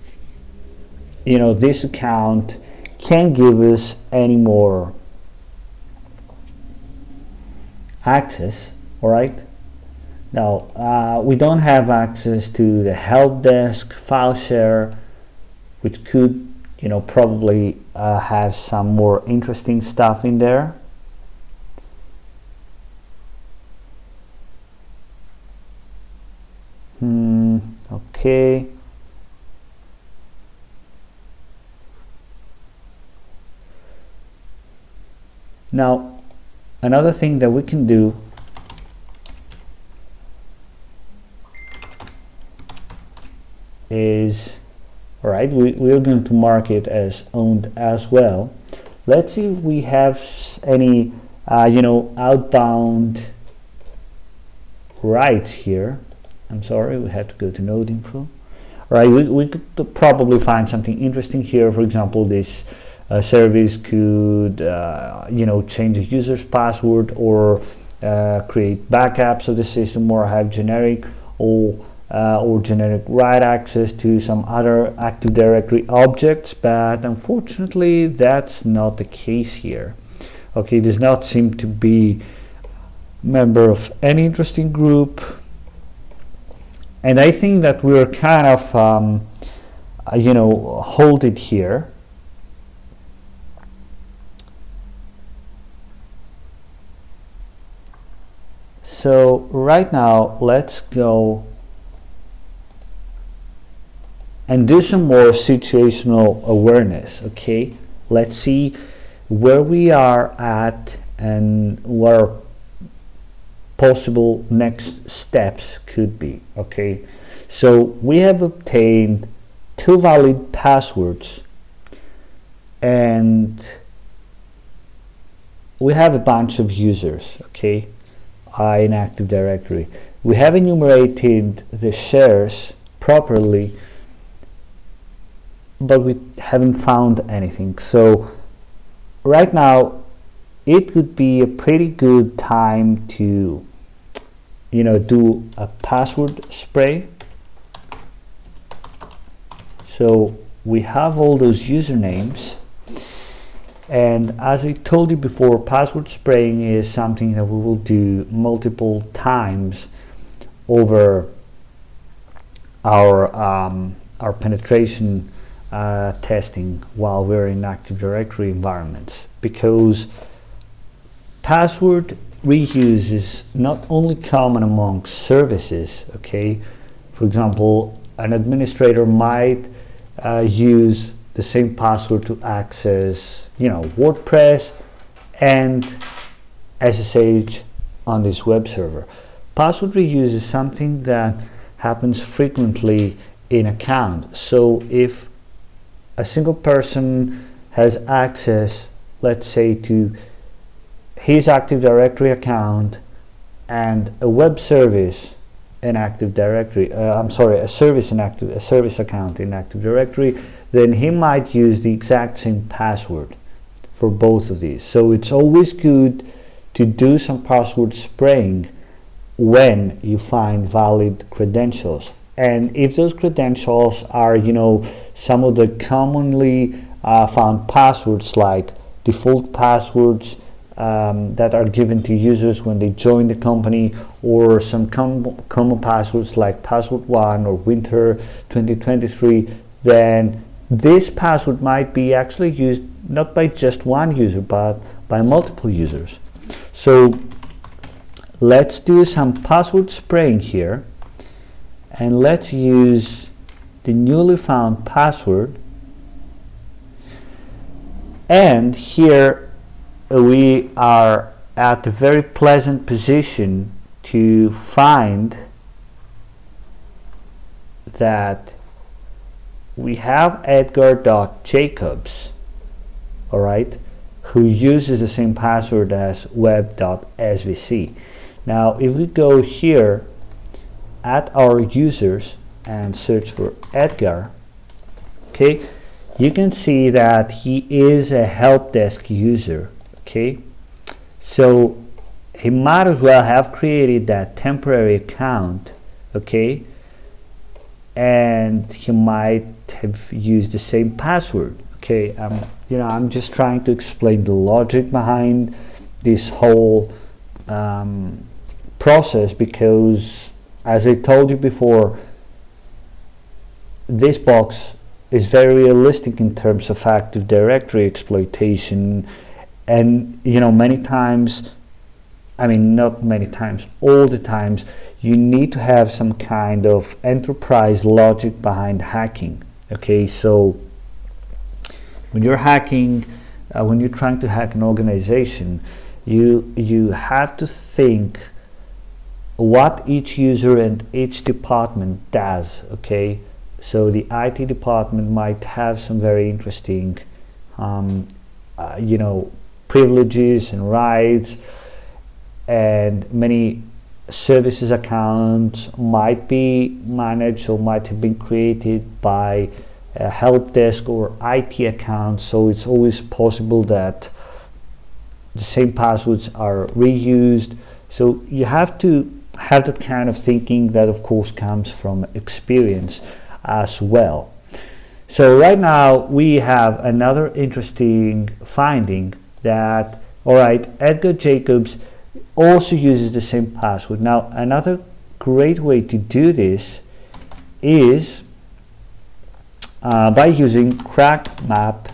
Speaker 1: you know, this account can give us any more access. All right, now we don't have access to the help desk file share, which could, you know, probably have some more interesting stuff in there. Okay. Now, another thing that we can do is, all right, we're going to mark it as owned as well. Let's see if we have any, outbound rights here. I'm sorry, we had to go to node info. All right, we could probably find something interesting here. For example, this service could, change the user's password, or create backups of the system, or have generic or generic write access to some other Active Directory objects. But unfortunately, that's not the case here. Okay, does not seem to be member of any interesting group, and I think that we're kind of hold it here. So right now, let's go and do some more situational awareness. Okay, let's see where we are at and what our possible next steps could be. Okay, so we have obtained 2 valid passwords, and we have a bunch of users. Okay, in Active Directory, we have enumerated the shares properly, but we haven't found anything. So right now, it would be a pretty good time to do a password spray. So we have all those usernames, and as I told you before, password spraying is something that we will do multiple times over our penetration testing while we're in Active Directory environments, because password reuse is not only common among services. Okay, for example, an administrator might use the same password to access WordPress and SSH on this web server. Password reuse is something that happens frequently in account. So if a single person has access, let's say, to his Active Directory account and a web service in Active Directory, a service account in Active Directory, then he might use the exact same password for both of these. So it's always good to do some password spraying when you find valid credentials. And if those credentials are, some of the commonly found passwords, like default passwords that are given to users when they join the company, or some common passwords like password1 or winter 2023, then this password might be actually used not by just one user, but by multiple users. So let's do some password spraying here, and let's use the newly found password. And here we are at a very pleasant position to find that we have Edgar.Jacobs, all right, who uses the same password as web.svc. Now, if we go here at our users and search for Edgar, okay, you can see that he is a help desk user. Okay, so he might as well have created that temporary account. Okay, and he might have used the same password. Okay, I'm just trying to explain the logic behind this whole process, because as I told you before, this box is very realistic in terms of Active Directory exploitation, and many times I mean, not many times, all the times, you need to have some kind of enterprise logic behind hacking. Okay, so when you're hacking, when you're trying to hack an organization, you have to think what each user and each department does. Okay, so the IT department might have some very interesting you know, privileges and rights, and many services accounts might be managed or might have been created by a help desk or IT account, so it's always possible that the same passwords are reused. So you have to have that kind of thinking that of course comes from experience as well. So right now we have another interesting finding that, all right, Edgar Jacobs also uses the same password. Now another great way to do this is by using crack-map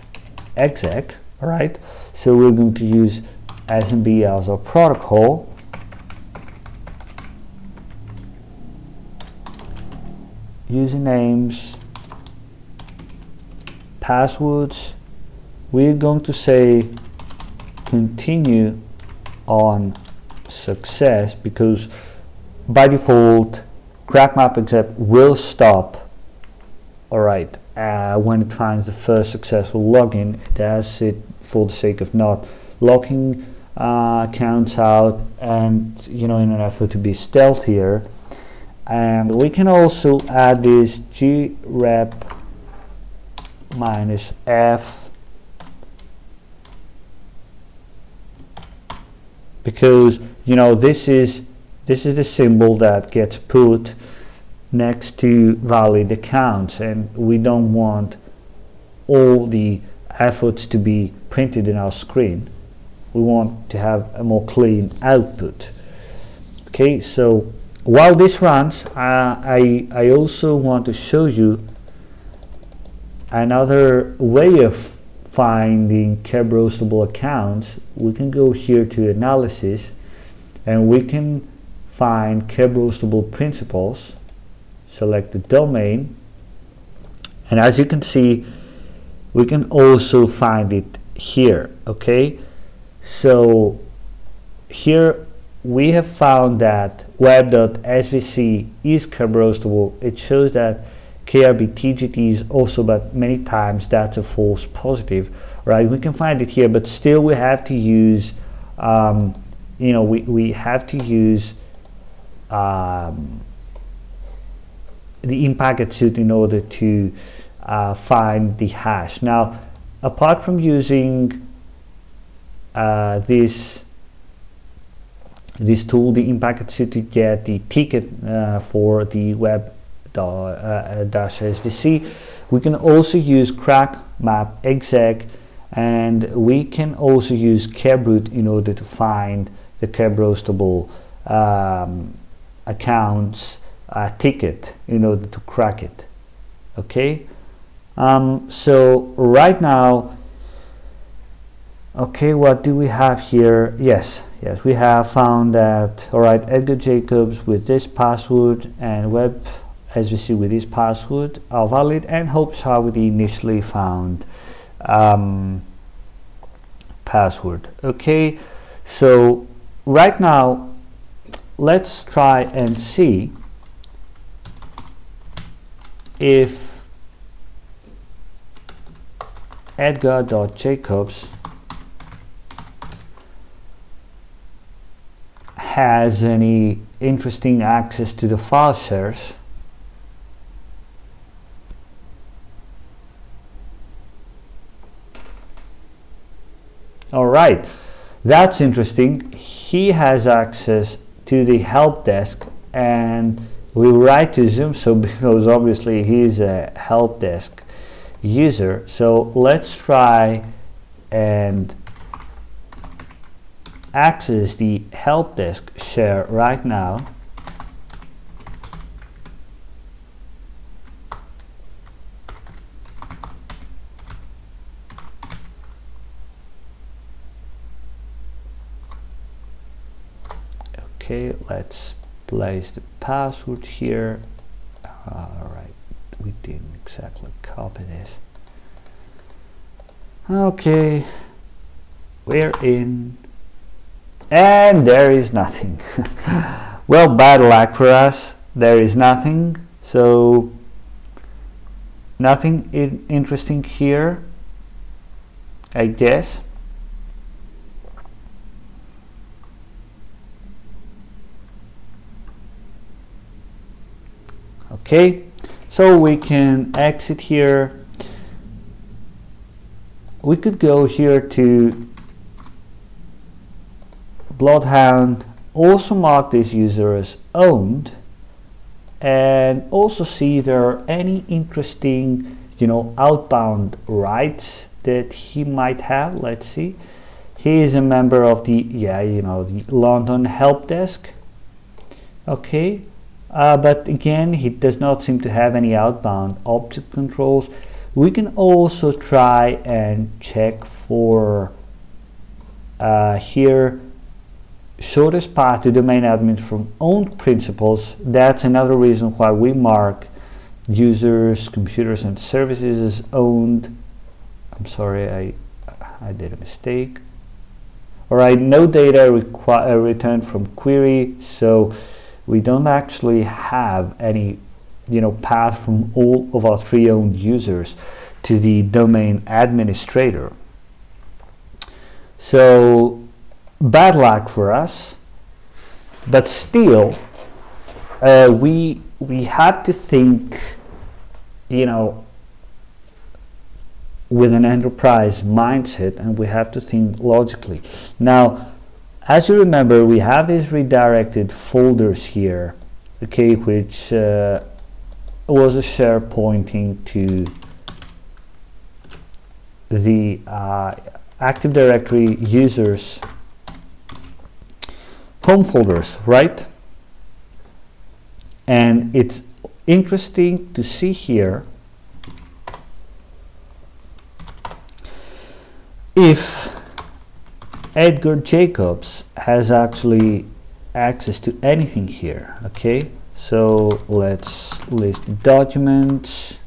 Speaker 1: exec. All right, so we're going to use SMB as our protocol. Usernames, passwords, we're going to say continue on success, because by default crack-map exec will stop, all right, when it finds the first successful login. It does it for the sake of not locking accounts out, and you know, in an effort to be stealthier. And we can also add this grep -f, because you know, this is the symbol that gets put next to valid accounts, and we don't want all the efforts to be printed in our screen. We want to have a more clean output. Okay, so while this runs, I also want to show you another way of finding keb-roastable accounts. We can go here to analysis, and we can find keb-roastable principals, select the domain, and as you can see, we can also find it here. Okay, so here we have found that web.svc is keb-roastable. It shows that KRB-TGT is also, but many times that's a false positive, right? We can find it here, but still we have to use you know, we have to use the in-packet suite in order to find the hash. Now, apart from using this tool, the in-packet suite, to get the ticket for the web.svc, we can also use crack-map exec, and we can also use kebroot in order to find the keb-roastable accounts ticket in order to crack it. Okay, so right now, okay, what do we have here? Yes, we have found that, all right, Edgar Jacobs with this password and web.svc with this password are valid, and hopes are with the initially found password. Okay, so right now let's try and see if Edgar.Jacobs has any interesting access to the file shares. All right, that's interesting. He has access to the help desk, and we write to Zoom, so because obviously he's a help desk user. So let's try and access the help desk share right now. Okay, let's place the password here. Alright, we didn't exactly copy this. Okay, we're in, and there is nothing. Well, bad luck for us, there is nothing, so nothing interesting here, I guess. Okay, so we can exit here. We could go here to Bloodhound, also mark this user as owned, and also see if there are any interesting, outbound rights that he might have. Let's see. He is a member of the, the London help desk. Okay. But again, he does not seem to have any outbound object controls. We can also try and check for here, shortest path to domain admins from owned principals. That's another reason why we mark users, computers, and services as owned. I'm sorry, I did a mistake. All right, no data returned from query, so we don't actually have any path from all of our 3 owned users to the domain administrator. So bad luck for us, but still we had to think with an enterprise mindset, and we have to think logically. Now, as you remember, we have these redirected folders here, okay, which was a share pointing to the Active Directory users home folders, right? And it's interesting to see here if Edgar Jacobs has actually access to anything here. Okay, so let's list documents.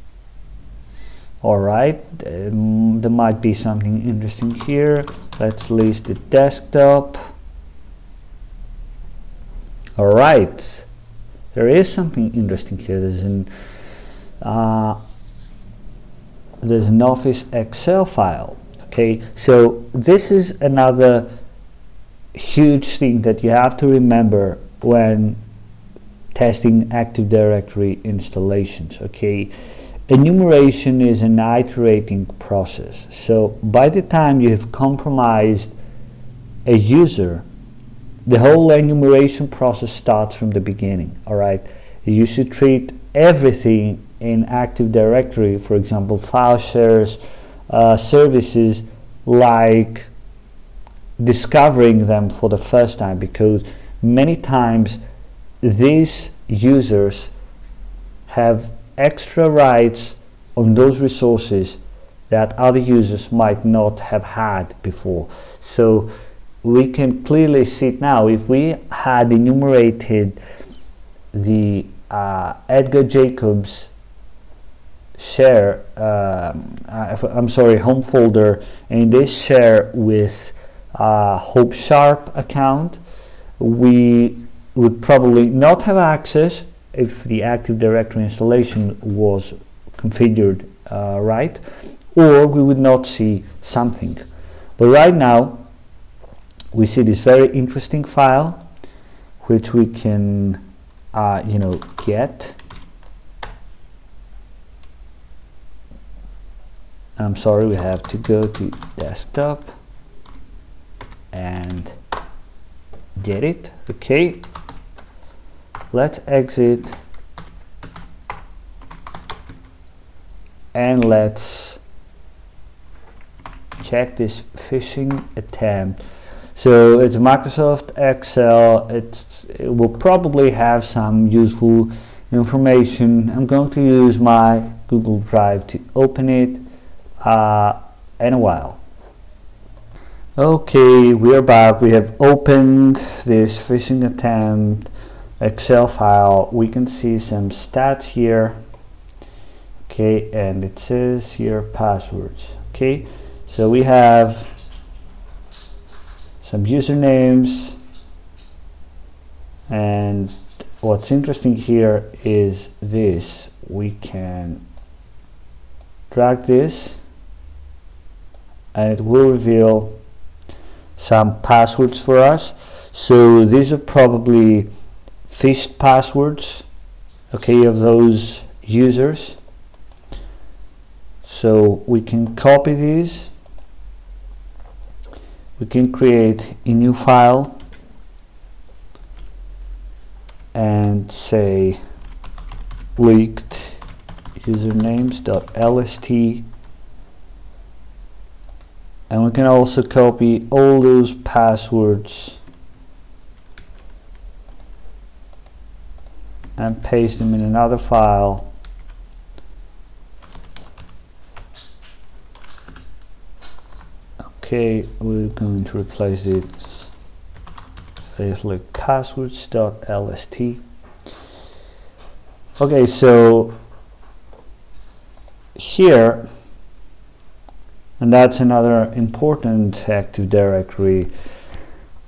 Speaker 1: All right, there might be something interesting here. Let's list the desktop. All right, there is something interesting here. There's an Office Excel file. Okay, so this is another huge thing that you have to remember when testing Active Directory installations. Okay, enumeration is an iterating process. So by the time you have compromised a user, the whole enumeration process starts from the beginning. All right, you should treat everything in Active Directory, for example, file shares, services, like discovering them for the first time, because many times these users have extra rights on those resources that other users might not have had before. So we can clearly see it now. If we had enumerated the Edgar Jacobs share, I'm sorry, home folder, and this share with Hope Sharp account, we would probably not have access if the Active Directory installation was configured right, or we would not see something. But right now we see this very interesting file which we can get. I'm sorry, we have to go to desktop and get it. Okay, let's exit and let's check this phishing attempt. So it's Microsoft Excel. It will probably have some useful information. I'm going to use my Google Drive to open it in a while. Okay, we are back. We have opened this phishing attempt Excel file. We can see some stats here. Okay, and it says here passwords. Okay, so we have some usernames, and what's interesting here is this. We can drag this and it will reveal some passwords for us. So these are probably phished passwords, okay, of those users. So we can copy these, we can create a new file and say leaked usernames.lst, and we can also copy all those passwords and paste them in another file. Okay, we're going to replace it with like passwords.lst. Okay, so here, and that's another important Active Directory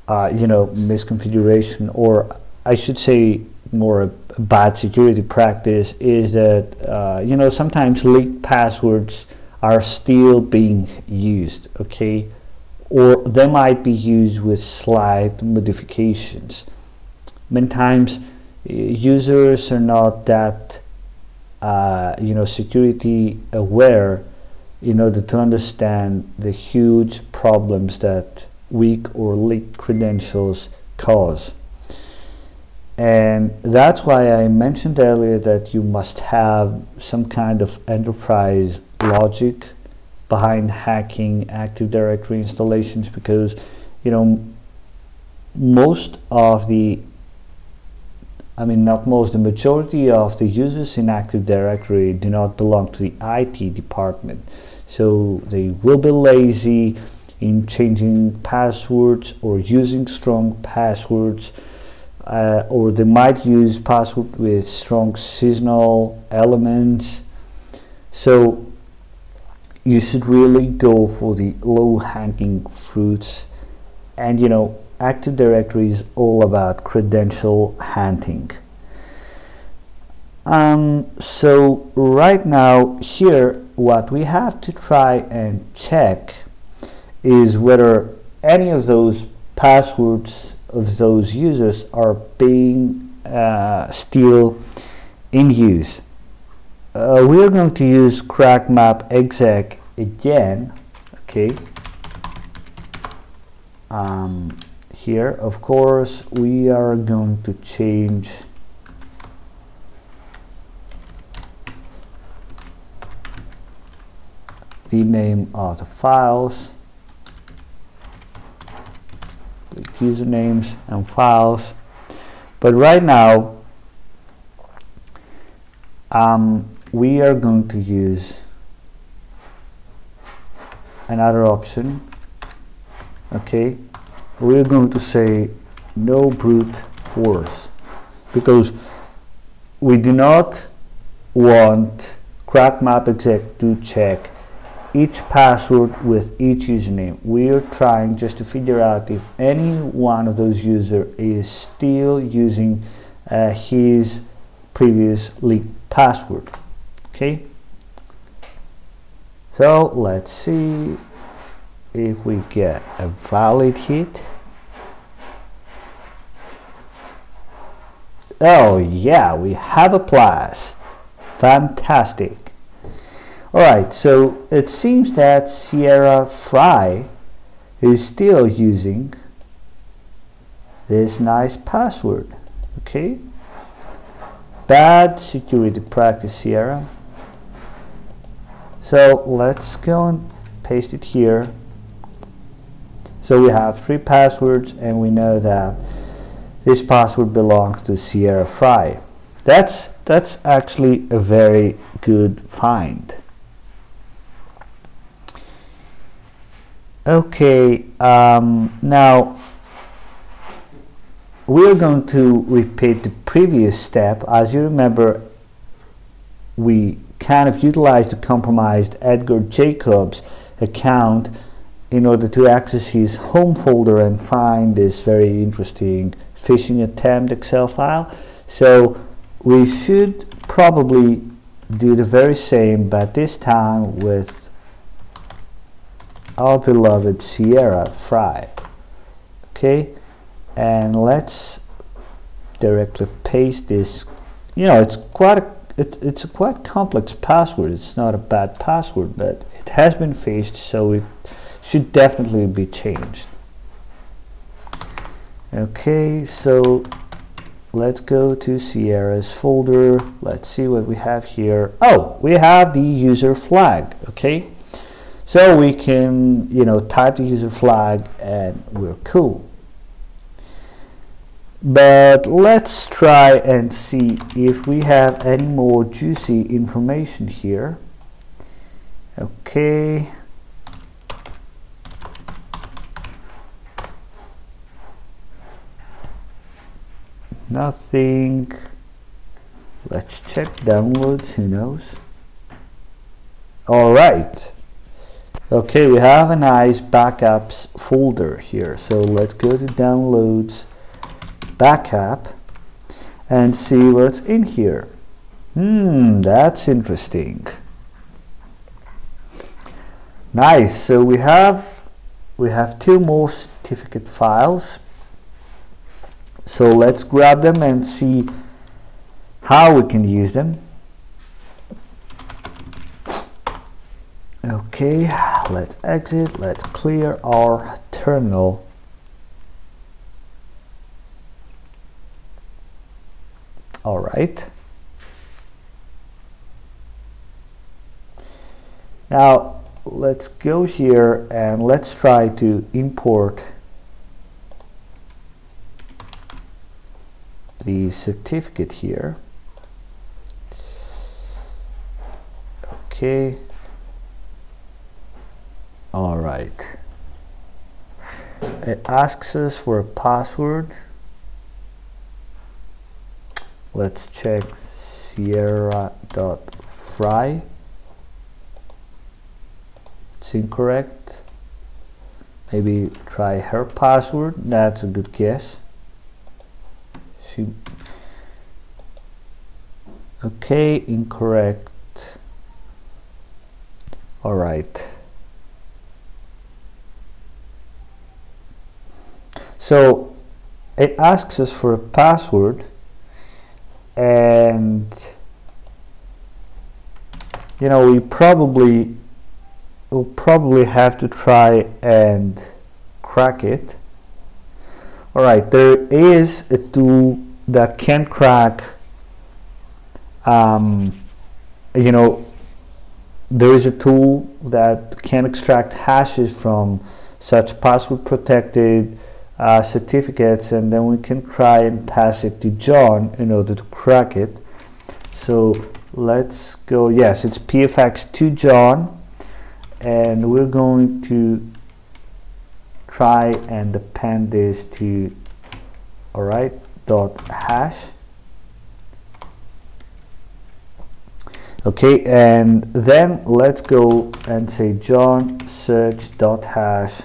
Speaker 1: misconfiguration, or I should say more a bad security practice, is that sometimes leaked passwords are still being used, okay, or they might be used with slight modifications. Many times users are not that security aware in order to understand the huge problems that weak or leaked credentials cause. And that's why I mentioned earlier that you must have some kind of enterprise logic behind hacking Active Directory installations, because the majority of the users in Active Directory do not belong to the IT department, so they will be lazy in changing passwords or using strong passwords, or they might use password with strong seasonal elements. So you should really go for the low-hanging fruits, and Active Directory is all about credential hunting. So right now here, what we have to try and check is whether any of those passwords of those users are being still in use. We are going to use crackmap exec again, okay. Here, of course, we are going to change the name of the files, like usernames and files. But right now, we are going to use another option, okay. We're going to say no brute force, because we do not want crackmap exec to check each password with each username. We are trying just to figure out if any one of those users is still using his previous leaked password, okay. So let's see if we get a valid hit. Oh yeah, we have a plus. Fantastic. Alright, so it seems that Sierra Fry is still using this nice password, okay. Bad security practice, Sierra. So let's go and paste it here. So we have 3 passwords, and we know that this password belongs to Sierra Fry. That's actually a very good find. Okay, now we're going to repeat the previous step. As you remember, we kind of utilized the compromised Edgar Jacobs account in order to access his home folder and find this very interesting phishing attempt Excel file. So we should probably do the very same, but this time with our beloved Sierra Fry. Okay, and let's directly paste this. You know, it's a quite complex password. It's not a bad password, but it has been phished, so it should definitely be changed. Okay, so let's go to Sierra's folder. Let's see what we have here. Oh, we have the user flag. Okay, so we can, you know, type the user flag and we're cool. But let's try and see if we have any more juicy information here. Okay. Nothing. Let's check downloads, who knows. Alright. Okay, we have a nice backups folder here. So let's go to downloads, backup, and see what's in here. That's interesting. Nice. So we have two more certificate files. So let's grab them and see how we can use them. Okay, let's exit. Let's clear our terminal. All right. Now let's go here and let's try to import the certificate here. Okay. All right. It asks us for a password. Let's check Sierra.fry. It's incorrect. Maybe try her password. That's a good guess. Okay, incorrect. All right. So it asks us for a password, and you know, we'll probably have to try and crack it. All right, there is a tool that can crack. You know, there is a tool that can extract hashes from such password protected certificates, and then we can try and pass it to John in order to crack it. So let's go. Yes, it's pfx to John, and we're going to try and append this to .hash. Okay, and then let's go and say John search.hash.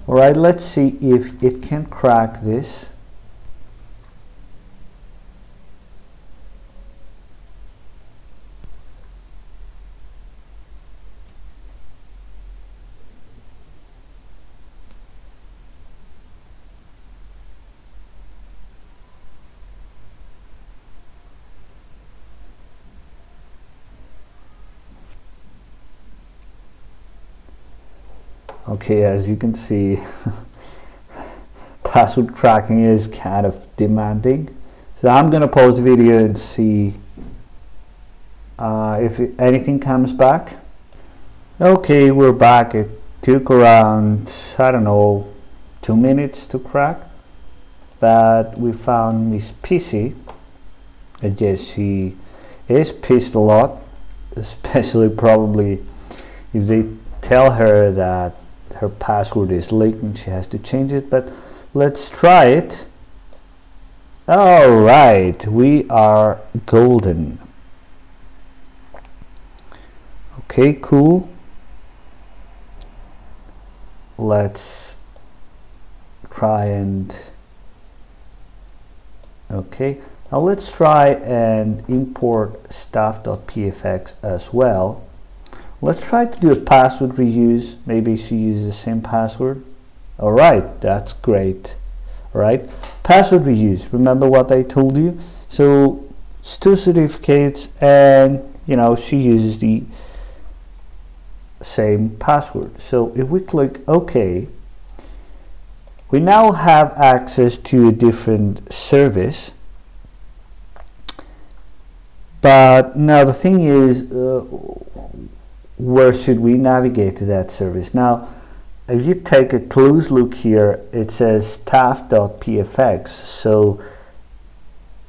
Speaker 1: All right, let's see if it can crack this. Okay, as you can see, password cracking is kind of demanding. So I'm going to pause the video and see if anything comes back. Okay, we're back. It took around, I don't know, 2 minutes to crack, but we found Miss PC. I guess she is pissed a lot. especially probably if they tell her that her password is leaked and she has to change it. But let's try it. All right, we are golden. Okay, cool. Let's try and okay, now let's try and import staff.pfx as well. Let's try to do a password reuse. Maybe she uses the same password. All right, that's great. All right, password reuse. Remember what I told you? So it's 2 certificates, and you know, she uses the same password. So if we click OK, we now have access to a different service. But now the thing is, where should we navigate to that service? Now, if you take a close look here, it says staff.pfx. So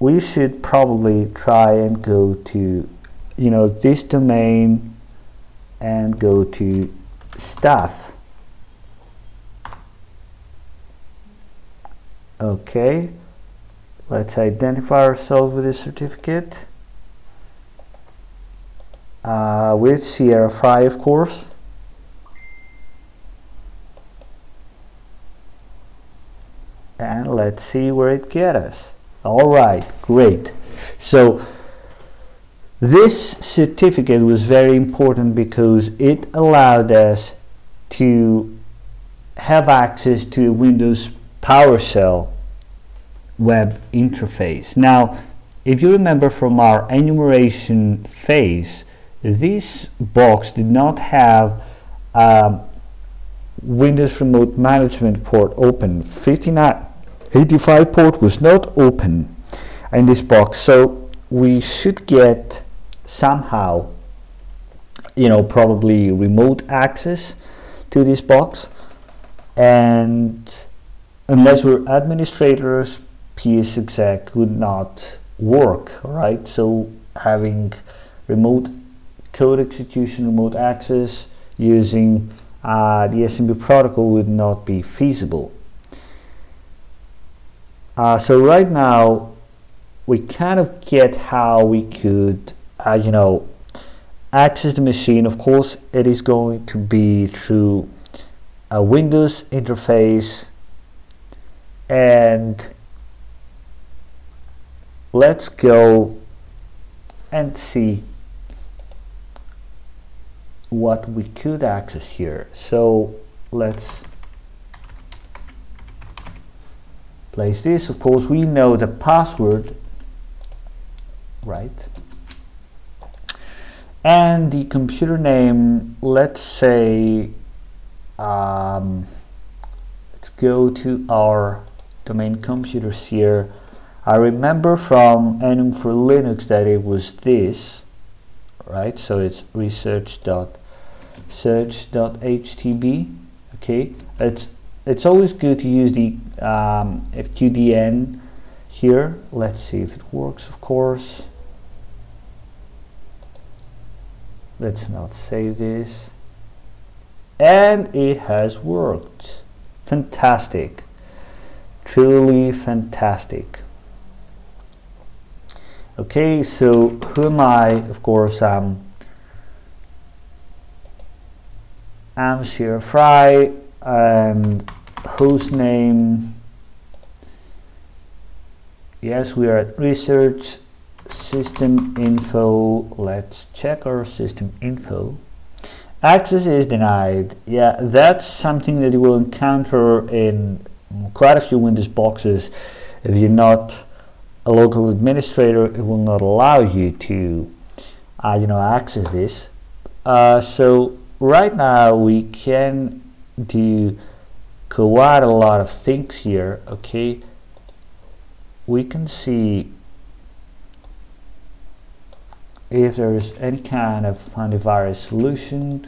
Speaker 1: we should probably try and go to, you know, this domain and go to staff. Okay, let's identify ourselves with a certificate with Sierra Fry, of course. And let's see where it gets us. All right, great. So this certificate was very important because it allowed us to have access to a Windows PowerShell web interface. Now, if you remember from our enumeration phase, this box did not have Windows Remote Management port open. 5985 port was not open in this box, so we should get somehow, you know, probably remote access to this box, and unless we're administrators, PS exec would not work, right? So having remote code execution, remote access using the SMB protocol would not be feasible. So right now we kind of get how we could you know, access the machine. Of course, it is going to be through a Windows interface, and let's go and see what we could access here. So let's place this. Of course, we know the password, right? And the computer name, let's say, let's go to our domain computers here. I remember from Enum for Linux that it was this, right? So it's research.search.htb. Okay, it's always good to use the FQDN here. Let's see if it works, of course. Let's not save this. And it has worked. Fantastic. Truly fantastic. Okay, so who am I? Of course, I'm Sierra Fry, and host name. Yes, we are at research. System info. Let's check our system info. Access is denied. Yeah, that's something that you will encounter in quite a few Windows boxes. If you're not a local administrator, it will not allow you to you know, access this. So right now we can do quite a lot of things here. Okay, we can see if there is any kind of antivirus solution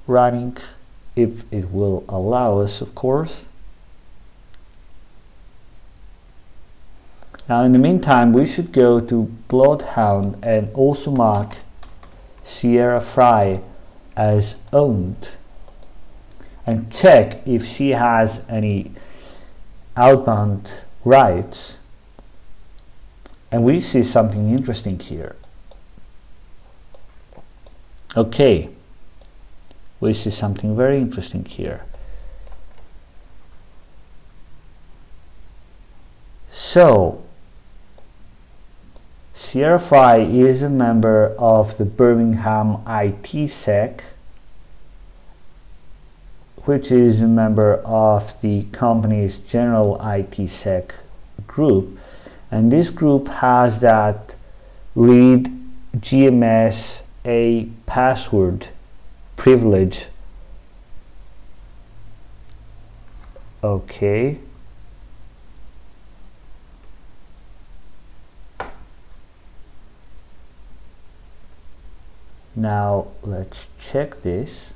Speaker 1: running, if it will allow us, of course. Now in the meantime, we should go to Bloodhound and also mark Sierra Fry as owned and check if she has any outbound rights, and we see something interesting here. Okay, we see something very interesting here. So Sierra Fry is a member of the Birmingham ITSec, which is a member of the company's general ITSec group, and this group has that read GMS a password privilege. Okay. Now let's check this.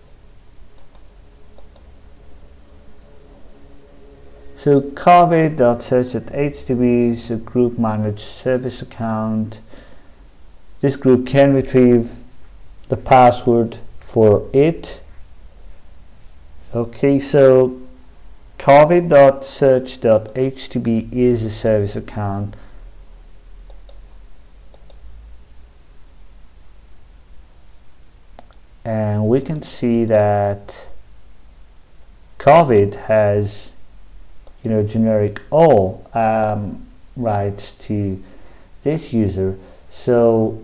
Speaker 1: So COVID.search.htb is a group managed service account. This group can retrieve the password for it. Okay, so COVID.search.htb is a service account. And we can see that COVID has, generic all rights to this user. So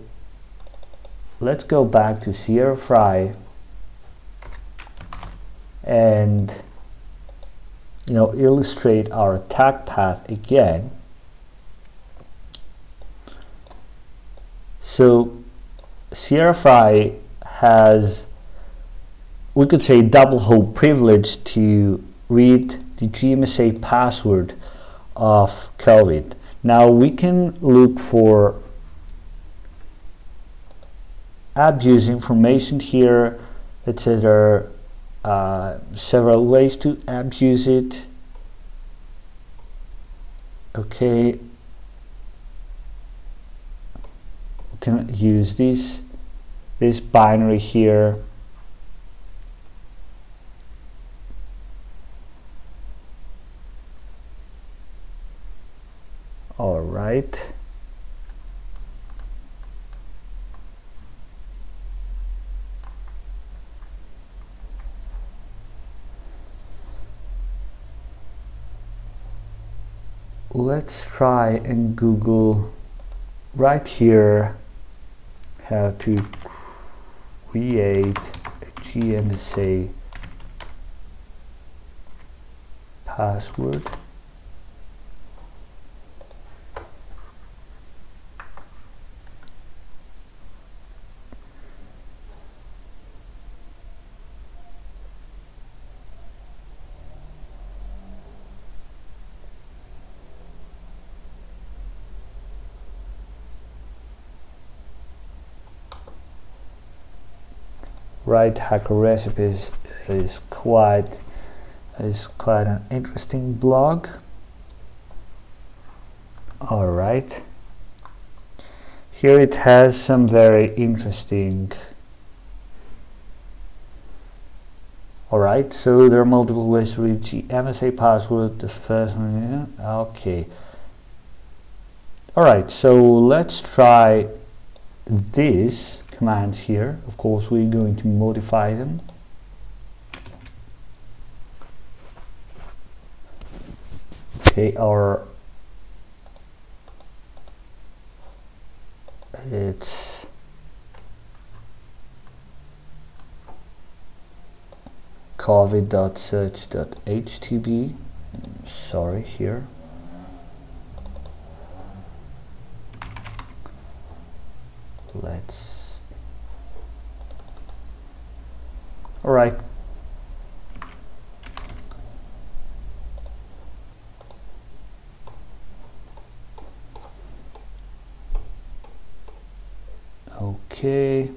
Speaker 1: let's go back to Sierra Fry and illustrate our attack path again. So Sierra Fry has, we could say, double hole privilege to read the GMSA password of COVID. Now we can look for abuse information here. It says there are several ways to abuse it. Okay, we can use this binary here. All right. Let's try and Google right here how to create a GMSA password. Right, Hacker Recipes is quite an interesting blog. All right, here it has some very interesting. All right, so there are multiple ways to read GMSA password. The first one, yeah, okay. All right, so let's try this commands here. Of course, we're going to modify them. Okay, it's covid.search.htb. Sorry, here. All right. Okay.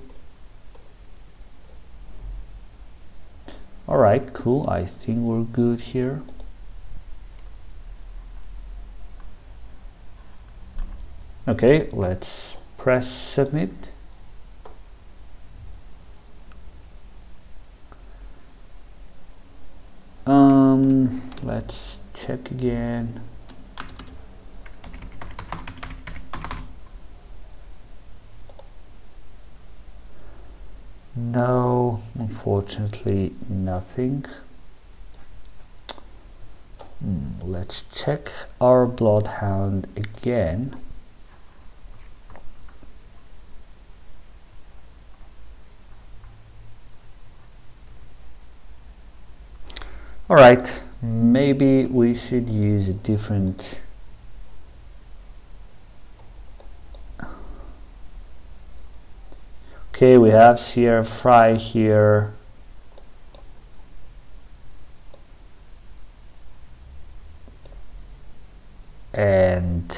Speaker 1: All right, cool. I think we're good here. Okay, let's press submit. let's check again. No, unfortunately nothing. Let's check our bloodhound again. All right, maybe we should use a different okay, we have Sierra Fry here. And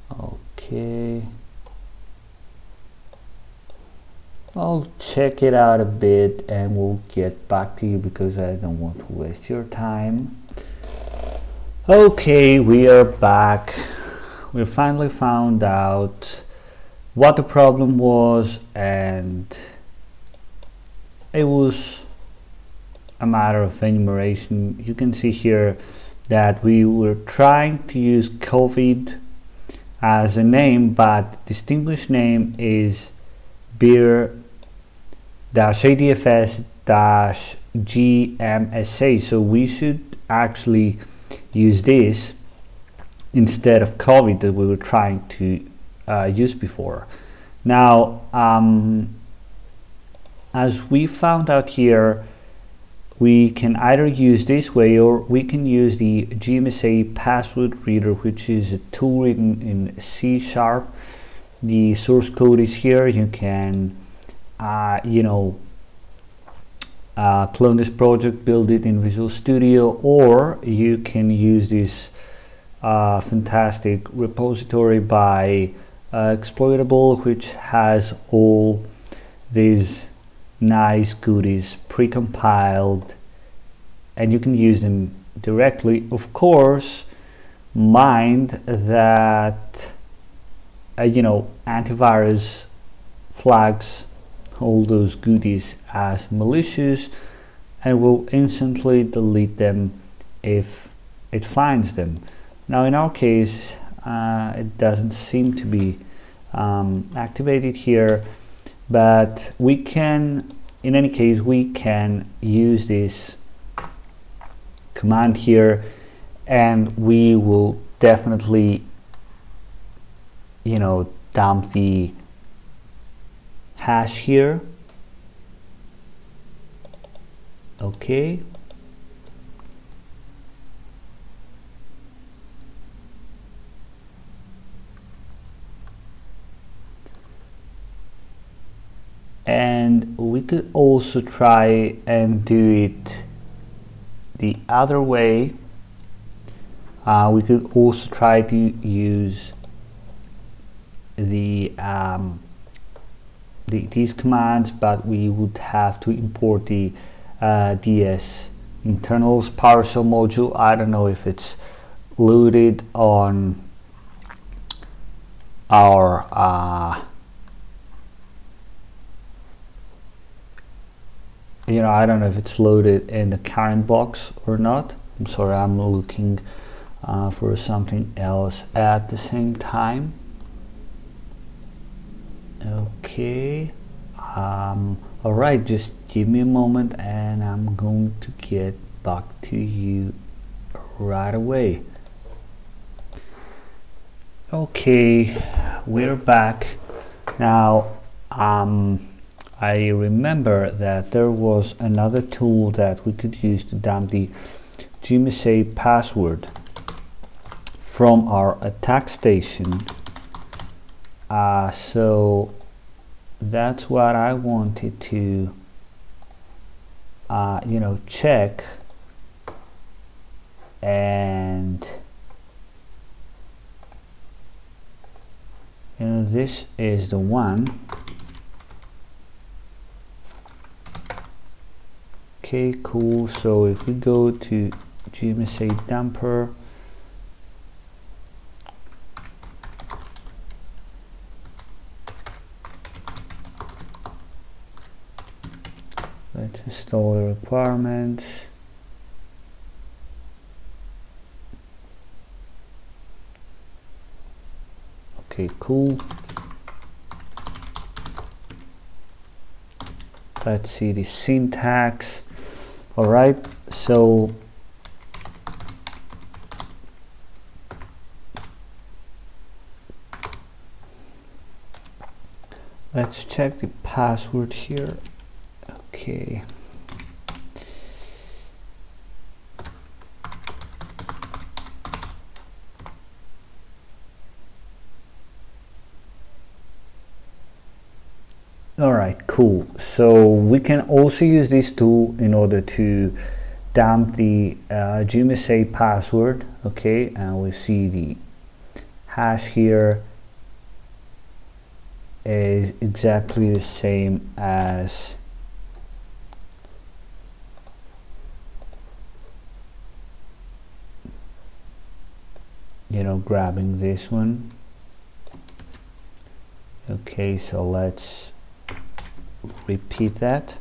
Speaker 1: okay, I'll check it out a bit and we'll get back to you because I don't want to waste your time. Okay, we are back. We finally found out what the problem was, and it was a matter of enumeration. You can see here that we were trying to use COVID as a name, but the distinguished name is beer-adfs-gmsa, so we should actually use this instead of COVID that we were trying to use before. Now, as we found out here, we can either use this way or we can use the GMSA password reader, which is a tool written in C#. The source code is here. You can clone this project, build it in Visual Studio, or you can use this fantastic repository by Exploitable, which has all these nice goodies pre-compiled, and you can use them directly. Of course, mind that antivirus flags all those goodies as malicious and will instantly delete them if it finds them. Now in our case, it doesn't seem to be activated here, but we can, in any case, we can use this command here, and we will definitely dump the hash here. Okay, and we could also try and do it the other way. We could also try to use these commands, but we would have to import the DS internals PowerShell module. I don't know if it's loaded on our I don't know if it's loaded in the current box or not. I'm sorry, I'm looking for something else at the same time. Okay, all right, just give me a moment and I'm going to get back to you right away. Okay, we're back now. I remember that there was another tool that we could use to dump the GMSA password from our attack station. So that's what I wanted to check, and this is the one. Okay, cool. So if we go to GMSA dumper, let's install the requirements. Okay, cool. Let's see the syntax. All right, so let's check the password here. Okay. Alright, cool. So we can also use this tool in order to dump the GMSA password. Okay, and we see the hash here is exactly the same as grabbing this one. Okay, so let's repeat that.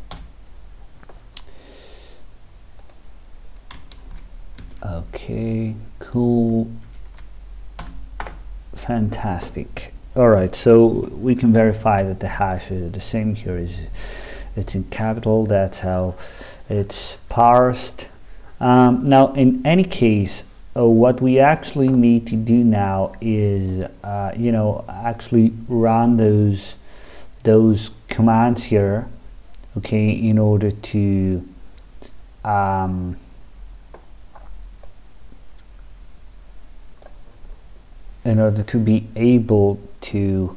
Speaker 1: Okay, cool, fantastic. All right, so we can verify that the hash is the same here. It's in capital. That's how it's parsed. Now, in any case, what we actually need to do now is actually run those commands here, okay, in order to be able to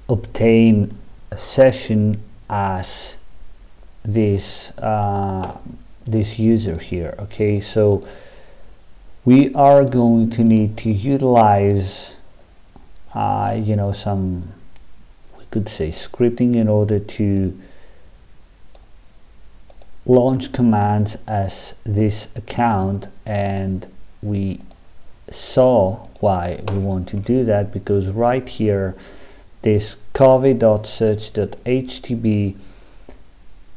Speaker 1: obtain a session as this this user here. Okay, so we are going to need to utilize some, we could say, scripting in order to launch commands as this account, and we saw why we want to do that, because right here this covey.search.htb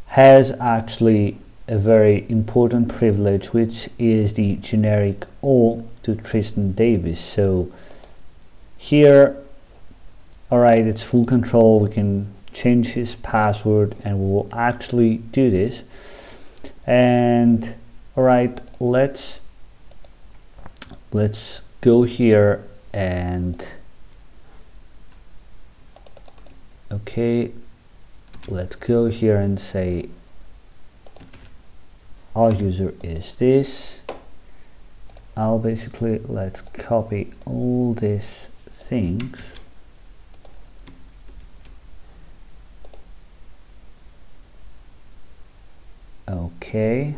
Speaker 1: has actually a very important privilege, which is the generic all to Tristan Davis. So here, all right, it's full control. We can change his password, and we will actually do this. And all right, let's go here and okay, let's go here and say our user is this. Let's copy all these things. Okay,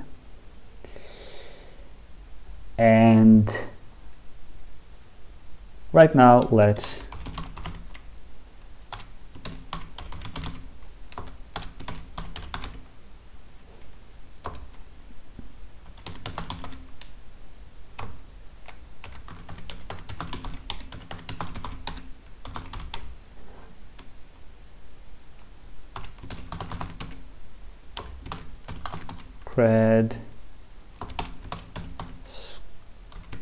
Speaker 1: and right now let's cred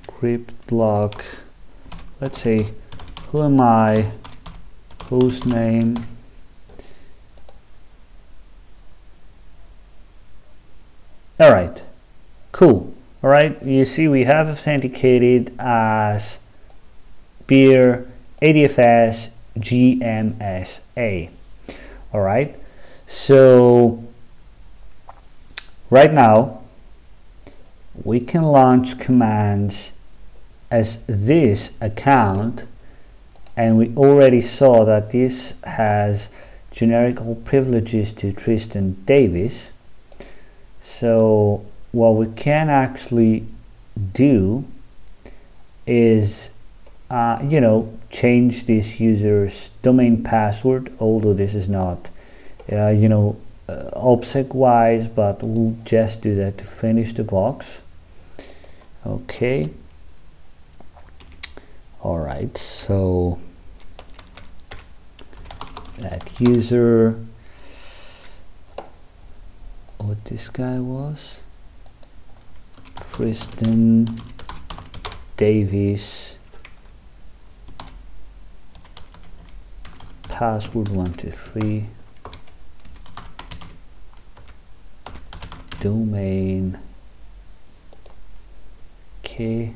Speaker 1: script block. Let's say, who am I, host name, all right, cool. All right, you see we have authenticated as beer ADFS GMSA. All right, so right now we can launch commands as this account, and we already saw that this has generic all privileges to Tristan Davis. So what we can actually do is change this user's domain password, although this is not obsec wise, but we'll just do that to finish the box. Okay. All right, so that user, what this guy was, Tristan Davis, password 123, domain, okay.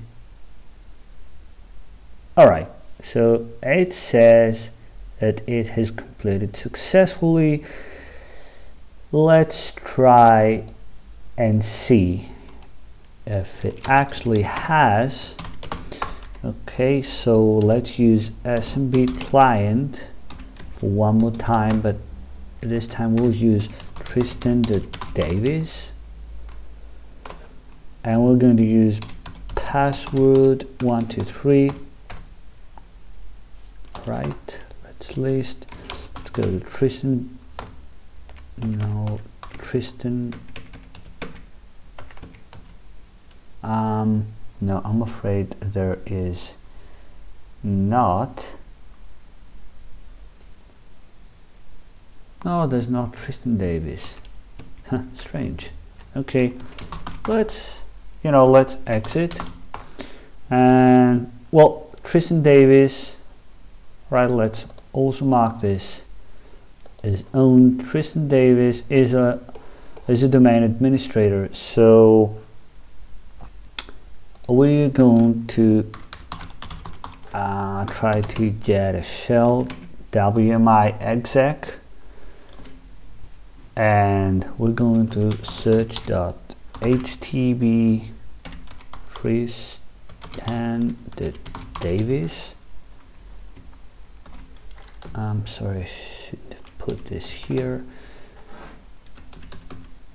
Speaker 1: Alright, so it says that it has completed successfully. Let's try and see if it actually has. Okay, so let's use SMB client for one more time, but this time we'll use Tristan Davis, and we're going to use password 123. Right, let's list. Let's go to Tristan. No, Tristan. No, I'm afraid there is not. No, there's not Tristan Davis. Huh, strange. Okay, let's exit. And well, Tristan Davis. Right, let's also mark this as own. Tristan Davis is a domain administrator, so we're going to try to get a shell WMI exec, and we're going to search.htb Tristan Davis. I'm sorry, I should have put this here.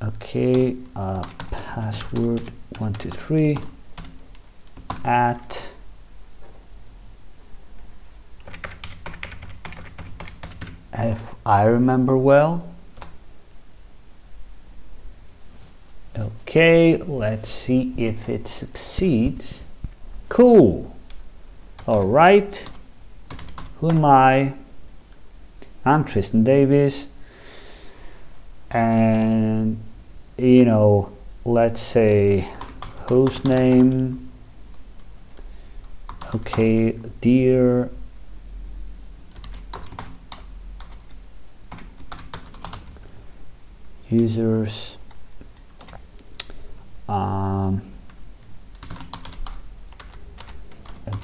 Speaker 1: Okay, password 123 at if I remember well. Okay, let's see if it succeeds. Cool. All right. Who am I? I'm Tristan Davis, and let's say host name. Okay, dear users,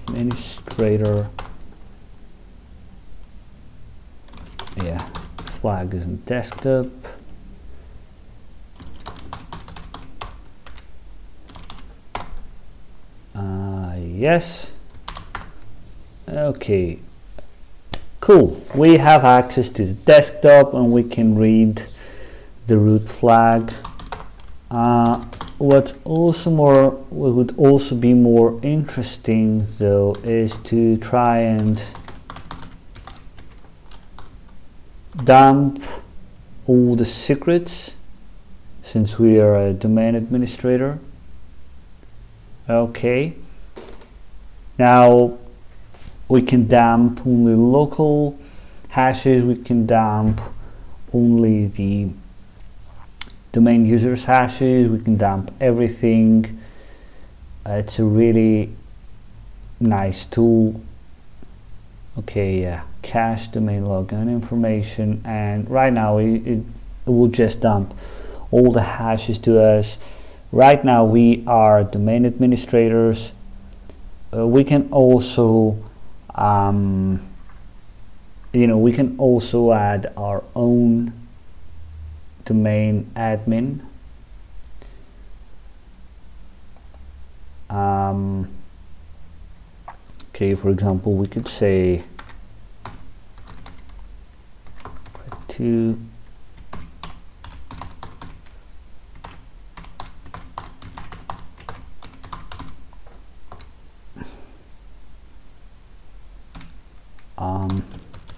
Speaker 1: administrator. Yeah, flag is on desktop. Yes. Okay. Cool. We have access to the desktop and we can read the root flag. What would also be more interesting though is to try and dump all the secrets, since we are a domain administrator. Okay, now we can dump only local hashes, we can dump only the domain users hashes, we can dump everything. It's a really nice tool. Okay, yeah, cache domain login information, and right now it will just dump all the hashes to us. Right now we are domain administrators. We can also we can also add our own domain admin. Okay, for example, we could say to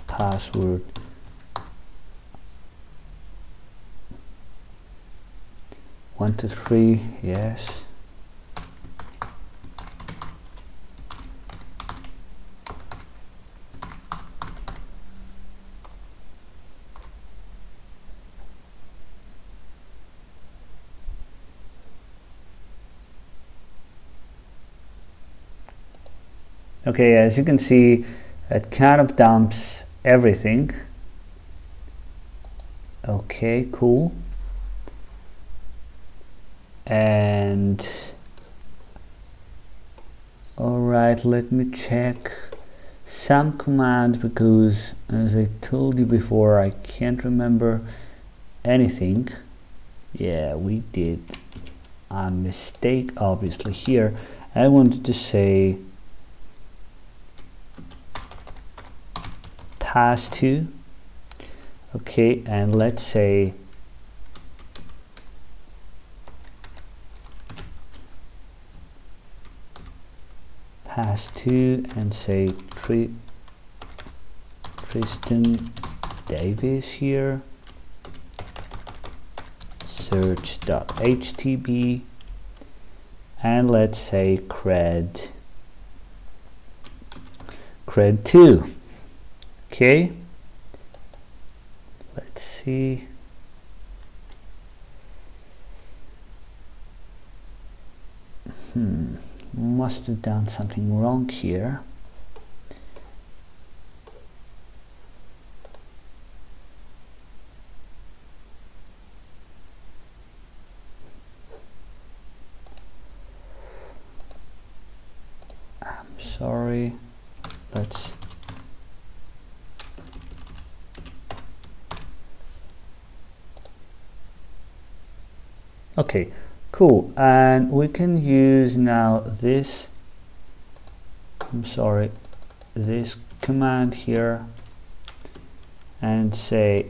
Speaker 1: password 1 2 3, yes. Okay, as you can see, it kind of dumps everything. Okay, cool. And alright, let me check some commands, because as I told you before, I can't remember anything. Yeah, we did a mistake obviously here. I wanted to say pass to. Okay, and let's say pass to and say Tristan Davis here, search.htb, and let's say cred2. Okay, let's see. Must have done something wrong here. I'm sorry. Let's okay, cool. And we can use now this, I'm sorry, this command here, and say,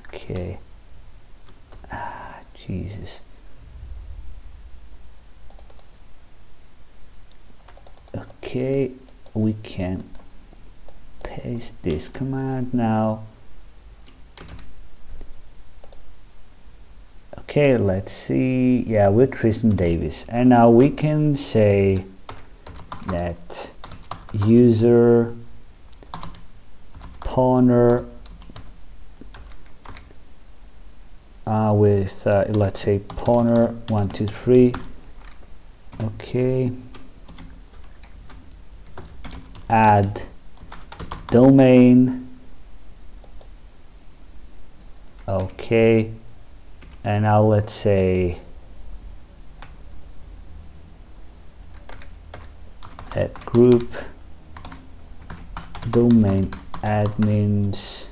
Speaker 1: okay, Jesus. Okay, we can paste this command now. Okay, let's see. Yeah, with Tristan Davis, and now we can say that user pawner with let's say pawner 1 2 3. Okay, add domain. Okay, and now let's say at group domain admins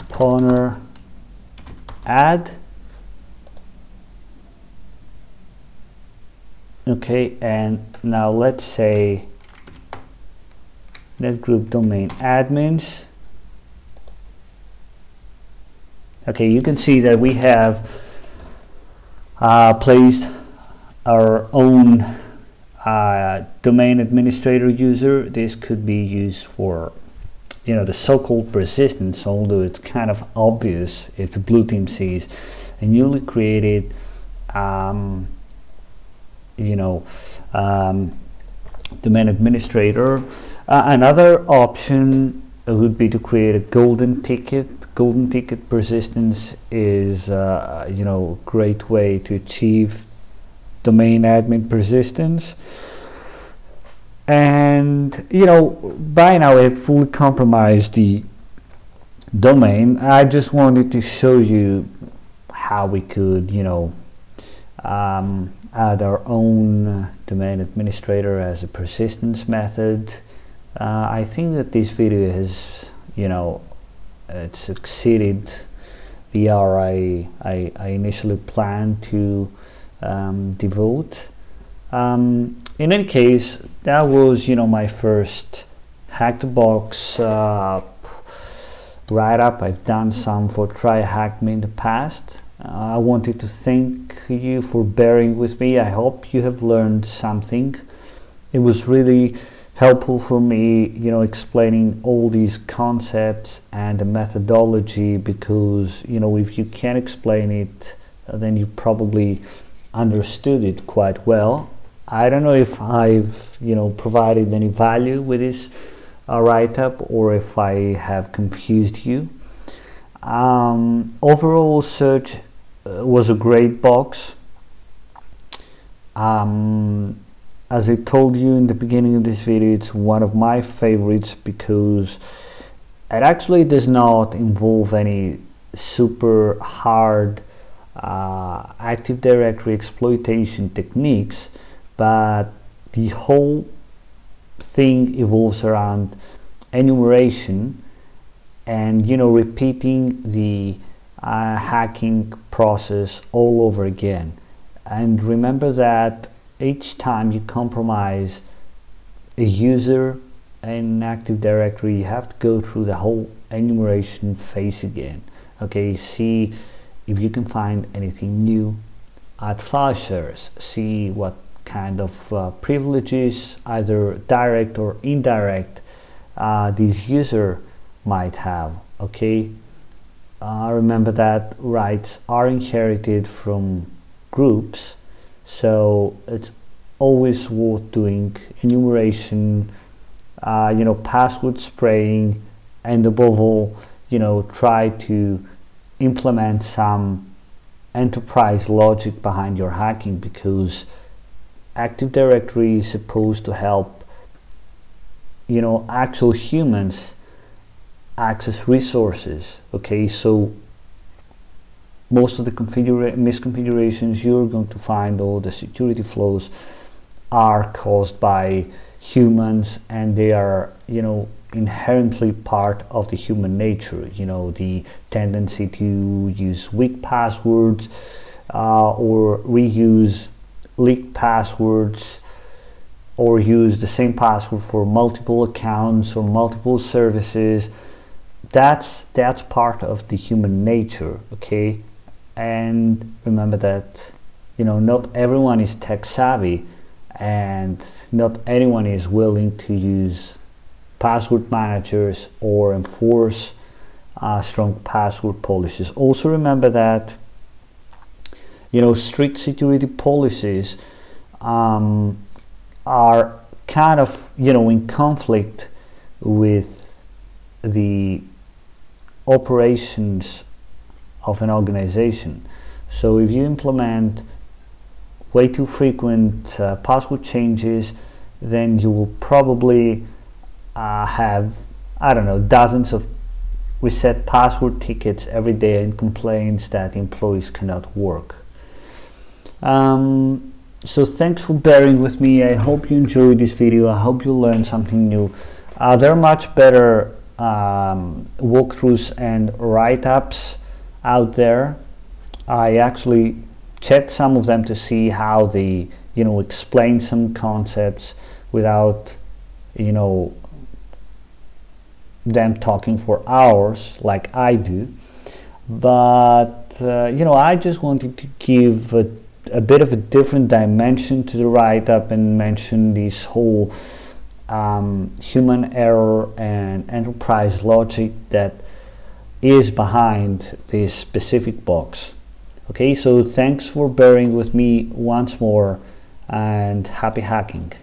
Speaker 1: pawner add. Okay, and now let's say net group domain admins. Okay, you can see that we have placed our own domain administrator user. This could be used for, you know, the so-called persistence, although it's kind of obvious if the blue team sees a newly created you know, domain administrator. Another option would be to create a golden ticket. Golden ticket persistence is you know, a great way to achieve domain admin persistence. And you know, by now I've fully compromised the domain. I just wanted to show you how we could, you know, add our own domain administrator as a persistence method. I think that this video has, you know, it's exceeded the hour I initially planned to devote. In any case, that was, you know, my first HackTheBox write-up. I've done some for Try Hack Me in the past. I wanted to thank you for bearing with me. I hope you have learned something. It was really helpful for me, explaining all these concepts and the methodology, because if you can't explain it, then you probably understood it quite well. I don't know if I've provided any value with this write-up, or if I have confused you. Overall, search was a great box. As I told you in the beginning of this video, it's one of my favorites because it actually does not involve any super hard Active Directory exploitation techniques, but the whole thing evolves around enumeration and repeating the hacking process all over again. And remember that each time you compromise a user in Active Directory, you have to go through the whole enumeration phase again. Okay, see if you can find anything new, add file shares, see what kind of privileges, either direct or indirect, this user might have. Okay, remember that rights are inherited from groups, so it's always worth doing enumeration, password spraying, and above all, try to implement some enterprise logic behind your hacking, because Active Directory is supposed to help actual humans access resources. Okay, so most of the misconfigurations you're going to find, all the security flaws, are caused by humans, and they are inherently part of the human nature. The tendency to use weak passwords or reuse leaked passwords, or use the same password for multiple accounts or multiple services. That's part of the human nature. Okay, and remember that not everyone is tech savvy, and not anyone is willing to use password managers or enforce strong password policies. Also remember that strict security policies are kind of in conflict with the operations of an organization. So if you implement way too frequent password changes, then you will probably have, I don't know, dozens of reset password tickets every day and complaints that employees cannot work. So thanks for bearing with me. I hope you enjoyed this video. I hope you learned something new. There are much better walkthroughs and write-ups out there. I actually checked some of them to see how they explain some concepts without them talking for hours like I do. But I just wanted to give a bit of a different dimension to the write-up and mention this whole human error and enterprise logic that is behind this specific box. Okay, so thanks for bearing with me once more, and happy hacking.